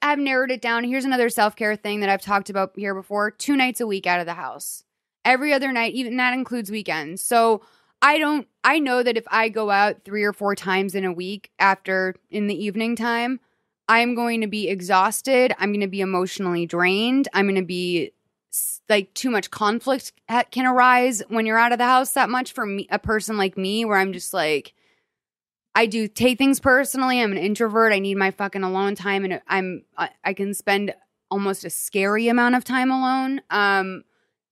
I've narrowed it down. Here's another self-care thing that I've talked about here before. 2 nights a week out of the house. Every other night, even that includes weekends. So I know that if I go out 3 or 4 times in a week in the evening time, I'm going to be exhausted. I'm going to be emotionally drained. I'm going to be like, too much conflict can arise when you're out of the house that much for me, a person like me, where I'm just like, I do take things personally. I'm an introvert. I need my fucking alone time, and I can spend almost a scary amount of time alone.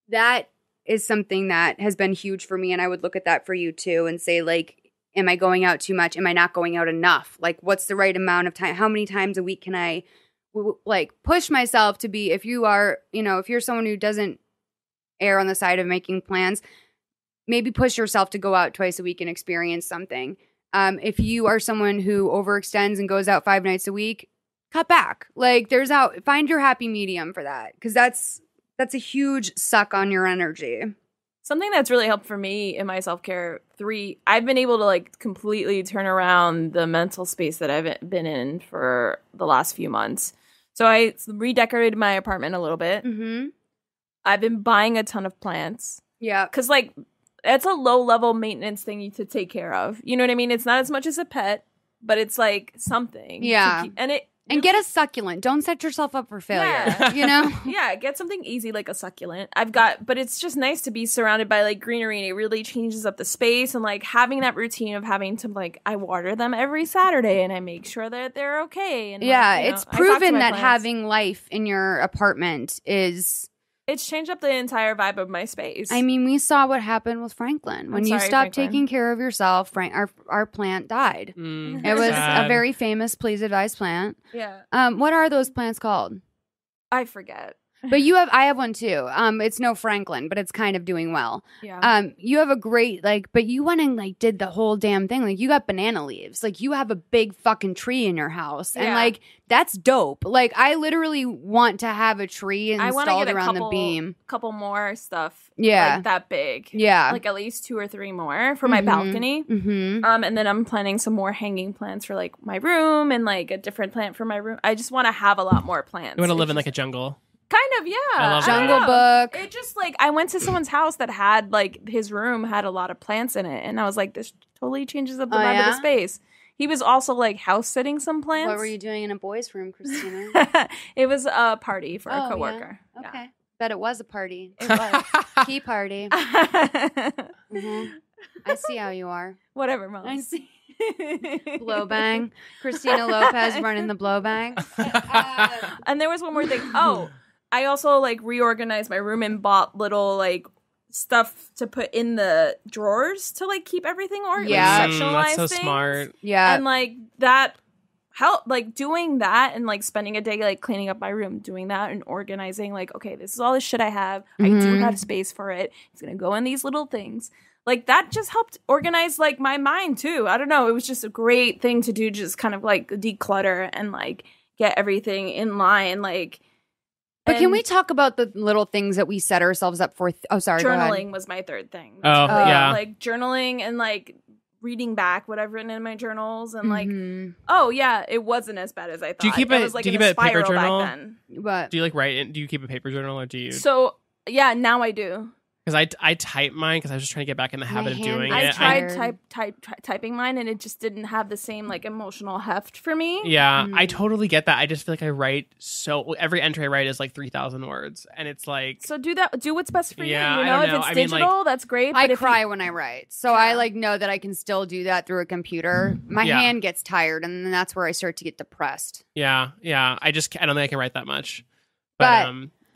That is something that has been huge for me, and I would look at that for you too and say, like, am I going out too much? Am I not going out enough? Like, what's the right amount of time? How many times a week can I like push myself to be, if you're someone who doesn't err on the side of making plans, maybe push yourself to go out twice a week and experience something. If you are someone who overextends and goes out 5 nights a week, cut back. Like find your happy medium for that. Cause that's a huge suck on your energy. Something that's really helped for me in my self-care, I've been able to like completely turn around the mental space that I've been in for the last few months. So I redecorated my apartment a little bit. Mm-hmm. I've been buying a ton of plants. Yeah. Because like it's a low-level maintenance thing to take care of. You know what I mean? It's not as much as a pet, but it's like something. Yeah. And get a succulent. Don't set yourself up for failure. Yeah. You know? Yeah, get something easy like a succulent. But it's just nice to be surrounded by like greenery, and it really changes up the space, and like having that routine of having to like I water them every Saturday and I make sure that they're okay. And yeah, like, it's proven that having life in your apartment it's changed up the entire vibe of my space. I mean, we saw what happened with Franklin. When you stopped taking care of yourself, our plant died. It was a very famous Plz Advise plant. Yeah. What are those plants called? I forget. But I have one too. It's no Franklin, but it's kind of doing well. Yeah. You have a great but you went and like did the whole damn thing. Like you got banana leaves. Like you have a big fucking tree in your house, and like that's dope. Like I literally want to have a tree installed around the beam. Couple more stuff. Yeah. Like that big. Yeah. Like at least 2 or 3 more for my balcony. Mm-hmm. And then I'm planning some more hanging plants for like my room, and like a different plant for my room. I just want to have a lot more plants. You want to live in like a jungle. Kind of, yeah. Jungle Book. It just like I went to someone's house that had like his room had a lot of plants in it, and I was like, this totally changes up the vibe of the space. He was also like house sitting some plants. What were you doing in a boys' room, Christina? It was a party for a coworker. Yeah. Okay, yeah. Bet it was a party. It was tea party. Mm-hmm. I see how you are. Whatever, Mom. I see. Blow bang. Christina Lopez running the blow bang. And there was one more thing. Oh. I also like reorganized my room and bought little like stuff to put in the drawers to like keep everything organized. Yeah, that's so smart. Yeah, and like that helped. Like doing that and like spending a day like cleaning up my room, doing that and organizing. Like, okay, this is all the shit I have. Mm-hmm. I do have space for it. It's gonna go in these little things. Like that just helped organize like my mind too. I don't know. It was just a great thing to do. Just kind of like declutter and like get everything in line. Like. But can we talk about the little things that we set ourselves up for? Journaling was my third thing. Yeah. Like journaling and like reading back what I've written in my journals and like, it wasn't as bad as I thought. Do you keep a paper journal? Back then. What? Do you like write it? Do you keep a paper journal or do you? So yeah, now I do. Because I type mine because I was just trying to get back in the habit of doing it. I tried typing mine and it just didn't have the same like emotional heft for me. Yeah, I totally get that. I just feel like I write every entry I write is like 3,000 words, and it's like so do what's best for you. Yeah, you know, I don't know. If it's digital, that's great. But I cry when I write, so I like know that I can still do that through a computer. My hand gets tired, and then that's where I start to get depressed. Yeah. I don't think I can write that much, but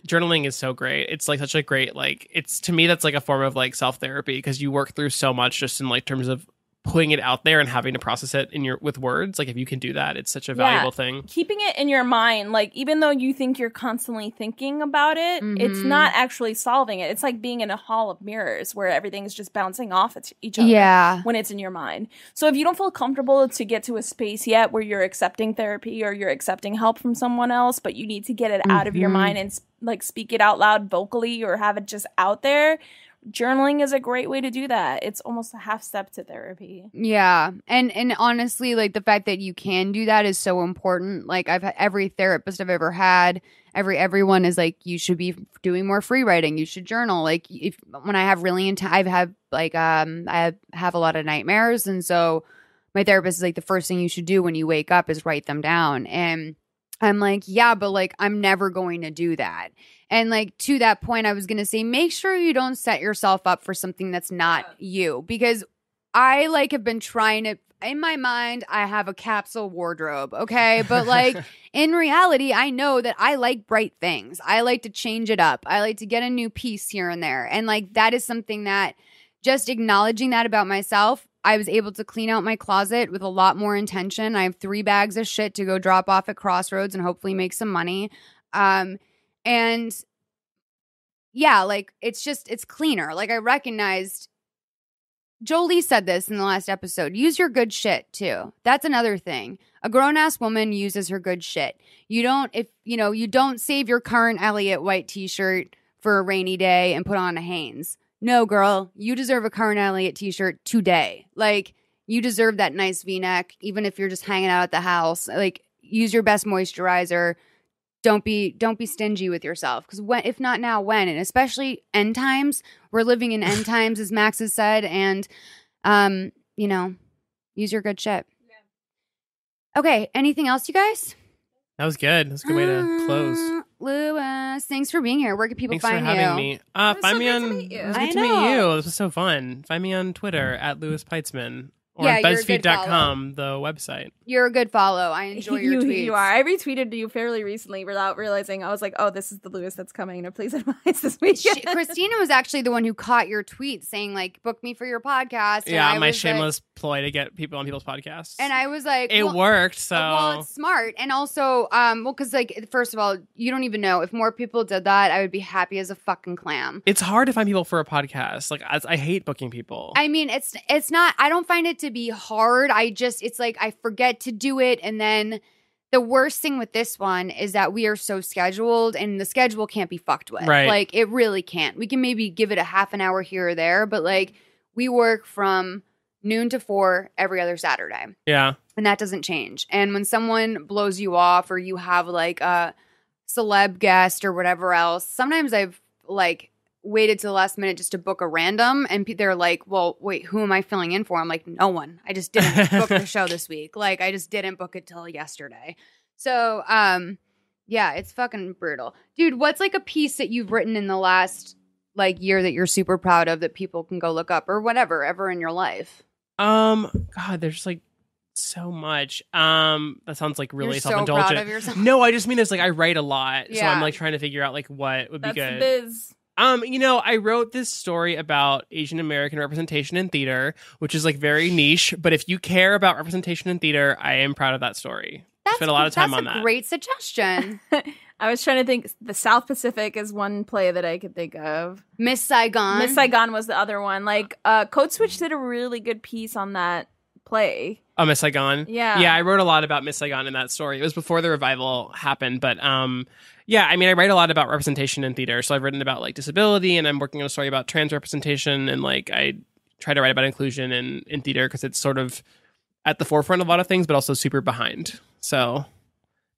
journaling is so great. It's like such a great it's to me that's like a form of like self-therapy because you work through so much just in like terms of putting it out there and having to process it with words. Like if you can do that, it's such a valuable thing. Keeping it in your mind, like even though you think you're constantly thinking about it, it's not actually solving it. It's like being in a hall of mirrors where everything's just bouncing off at each other when it's in your mind. So if you don't feel comfortable to get to a space yet where you're accepting therapy or you're accepting help from someone else, but you need to get it out of your mind and like speak it out loud vocally or have it just out there, journaling is a great way to do that. It's almost a half step to therapy. Yeah. And honestly, like the fact that you can do that is so important. Like I've had every therapist I've ever had, everyone is like, you should be doing more free writing. You should journal. Like when I have really I've had like, I have a lot of nightmares. And so my therapist is like, the first thing you should do when you wake up is write them down. And I'm like, yeah, but like, I'm never going to do that. And like, to that point, I was going to say, make sure you don't set yourself up for something that's not you. Because I like have been trying to, in my mind, I have a capsule wardrobe. Okay. But like in reality, I know that I like bright things. I like to change it up. I like to get a new piece here and there. And like, that is something that just acknowledging that about myself, I was able to clean out my closet with a lot more intention. I have 3 bags of shit to go drop off at Crossroads and hopefully make some money. And yeah, like it's cleaner. Like I recognized Jolie said this in the last episode. Use your good shit too. That's another thing. A grown-ass woman uses her good shit. You don't save your current Elliot White t-shirt for a rainy day and put on a Hanes. No, girl, you deserve a current Elliot t-shirt today. Like, you deserve that nice V-neck, even if you're just hanging out at the house. Like, use your best moisturizer. Don't be stingy with yourself. Because if not now, when? And especially end times. We're living in end times, as Max has said. And, use your good shit. Yeah. Okay, anything else, you guys? That was good. That's a good way to close. Louis, thanks for being here. Where can people find you? Thanks for having me. Find me on. Good to meet you. It was good to meet you. This was so fun. Find me on Twitter at Louis Peitzman. Or on BuzzFeed.com, the website. You're a good follow. I enjoy your tweets. You are. I retweeted you fairly recently without realizing. I was like, oh, this is the Louis that's coming to Please Advise this weekend. Christina was actually the one who caught your tweet saying, like, book me for your podcast. Yeah, my shameless ploy to get people on people's podcasts. And I was like... It worked, so... Well, it's smart. And also, because, like, first of all, you don't even know. If more people did that, I would be happy as a fucking clam. It's hard to find people for a podcast. Like, I hate booking people. I mean, it's not... I don't find it to be hard. It's like I forget to do it. And then the worst thing with this one is that we are so scheduled and the schedule can't be fucked with. Right. Like it really can't. We can maybe give it a half an hour here or there, but like we work from noon to 4 every other Saturday. Yeah. And that doesn't change. And when someone blows you off or you have like a celeb guest or whatever else, sometimes I've like waited to the last minute just to book a random and they're like, well, wait, who am I filling in for? I'm like, no one. I just didn't book the show this week. Like I just didn't book it till yesterday. So yeah, it's fucking brutal. Dude, what's like a piece that you've written in the last like year that you're super proud of that people can go look up or whatever ever in your life? God, there's like so much. That sounds like really You're self-indulgent. So proud of yourself. No, I just mean there's like I write a lot. Yeah. So I'm like trying to figure out like what would be good. Biz. I wrote this story about Asian American representation in theater, which is like very niche. But if you care about representation in theater, I am proud of that story. Spent a lot of time on that. That's a great suggestion. I was trying to think. The South Pacific is one play that I could think of. Miss Saigon. Miss Saigon was the other one. Like Code Switch did a really good piece on that play. Oh, Miss Saigon? Yeah. Yeah, I wrote a lot about Miss Saigon in that story. It was before the revival happened, but yeah, I mean, I write a lot about representation in theater. So I've written about like disability, and I'm working on a story about trans representation, and like I try to write about inclusion in theater because it's sort of at the forefront of a lot of things, but also super behind. So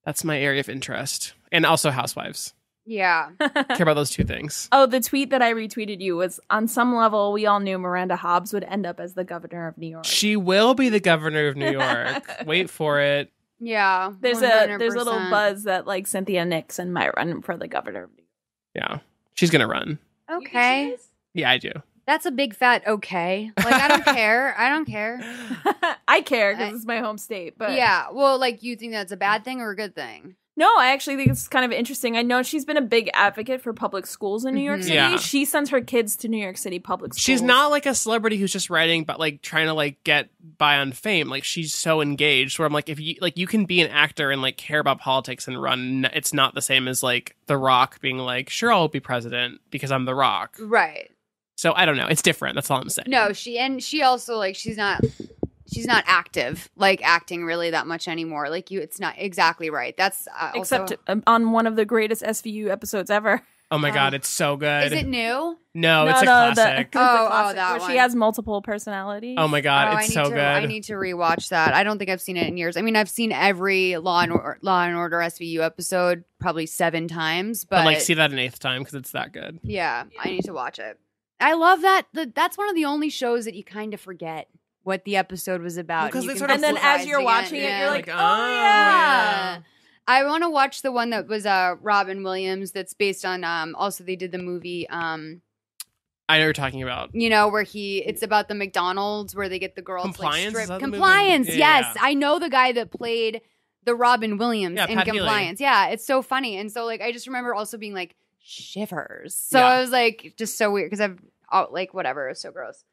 that's my area of interest. And also housewives. Yeah. Care about those two things. Oh, the tweet that I retweeted you was, on some level, we all knew Miranda Hobbs would end up as the governor of New York. She will be the governor of New York. Wait for it. Yeah. There's 100%. a little buzz that like Cynthia Nixon might run for the governor of New York. Yeah. She's going to run. Okay. Yeah, I do. That's a big fat okay. Like, I don't care. I don't care. I care because it's my home state. But yeah. Well, like, you think that's a bad thing or a good thing? No, I actually think it's kind of interesting. I know she's been a big advocate for public schools in New York City. Yeah. She sends her kids to New York City public schools. She's not like a celebrity who's just writing, but like trying to like get by on fame. Like she's so engaged. Where I'm like, if you like, you can be an actor and like care about politics and run. It's not the same as like The Rock being like, sure, I'll be president because I'm The Rock. Right. So I don't know. It's different. That's all I'm saying. No, she also like she's not active, like acting really that much anymore. Like it's not exactly right. That's except on one of the greatest SVU episodes ever. Oh my God, it's so good. Is it new? No, it's a classic. That where she has multiple personalities. Oh my God, it's so good. I need to rewatch that. I don't think I've seen it in years. I mean, I've seen every Law and Order SVU episode probably 7 times, but like see that an 8th time because it's that good. Yeah, I need to watch it. I love that. That's one of the only shows that you kind of forget what the episode was about. Well, and then as you're watching it, you're like, oh yeah. I want to watch the one that was Robin Williams that's based on also they did the movie I know what you're talking about. You know, where it's about the McDonald's where they get the girls Compliance? like strip. Compliance, yes. Yeah. I know the guy that played the Robin Williams in Pat Compliance. Healy. Yeah, it's so funny. And so like I just remember also being like shivers. So I was like just so weird because I've like whatever, it was so gross.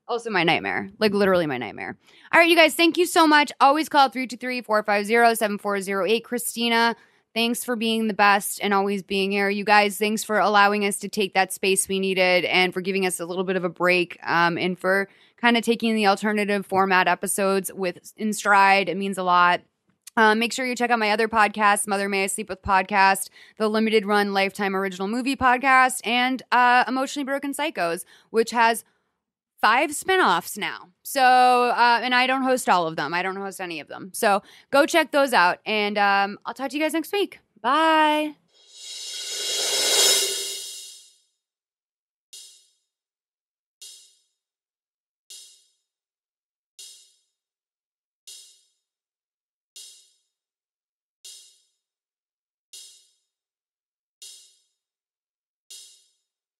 Also my nightmare, like literally my nightmare. All right, you guys, thank you so much. Always call 323-450-7408. Christina, Thanks for being the best and always being here. You guys, thanks for allowing us to take that space we needed and for giving us a little bit of a break and for kind of taking the alternative format episodes in stride. It means a lot. Make sure you check out my other podcasts, Mother May I Sleep With podcast, the limited run Lifetime original movie podcast, and Emotionally Broken Psychos, which has 5 spinoffs now. So, and I don't host all of them. I don't host any of them. So go check those out. And I'll talk to you guys next week. Bye.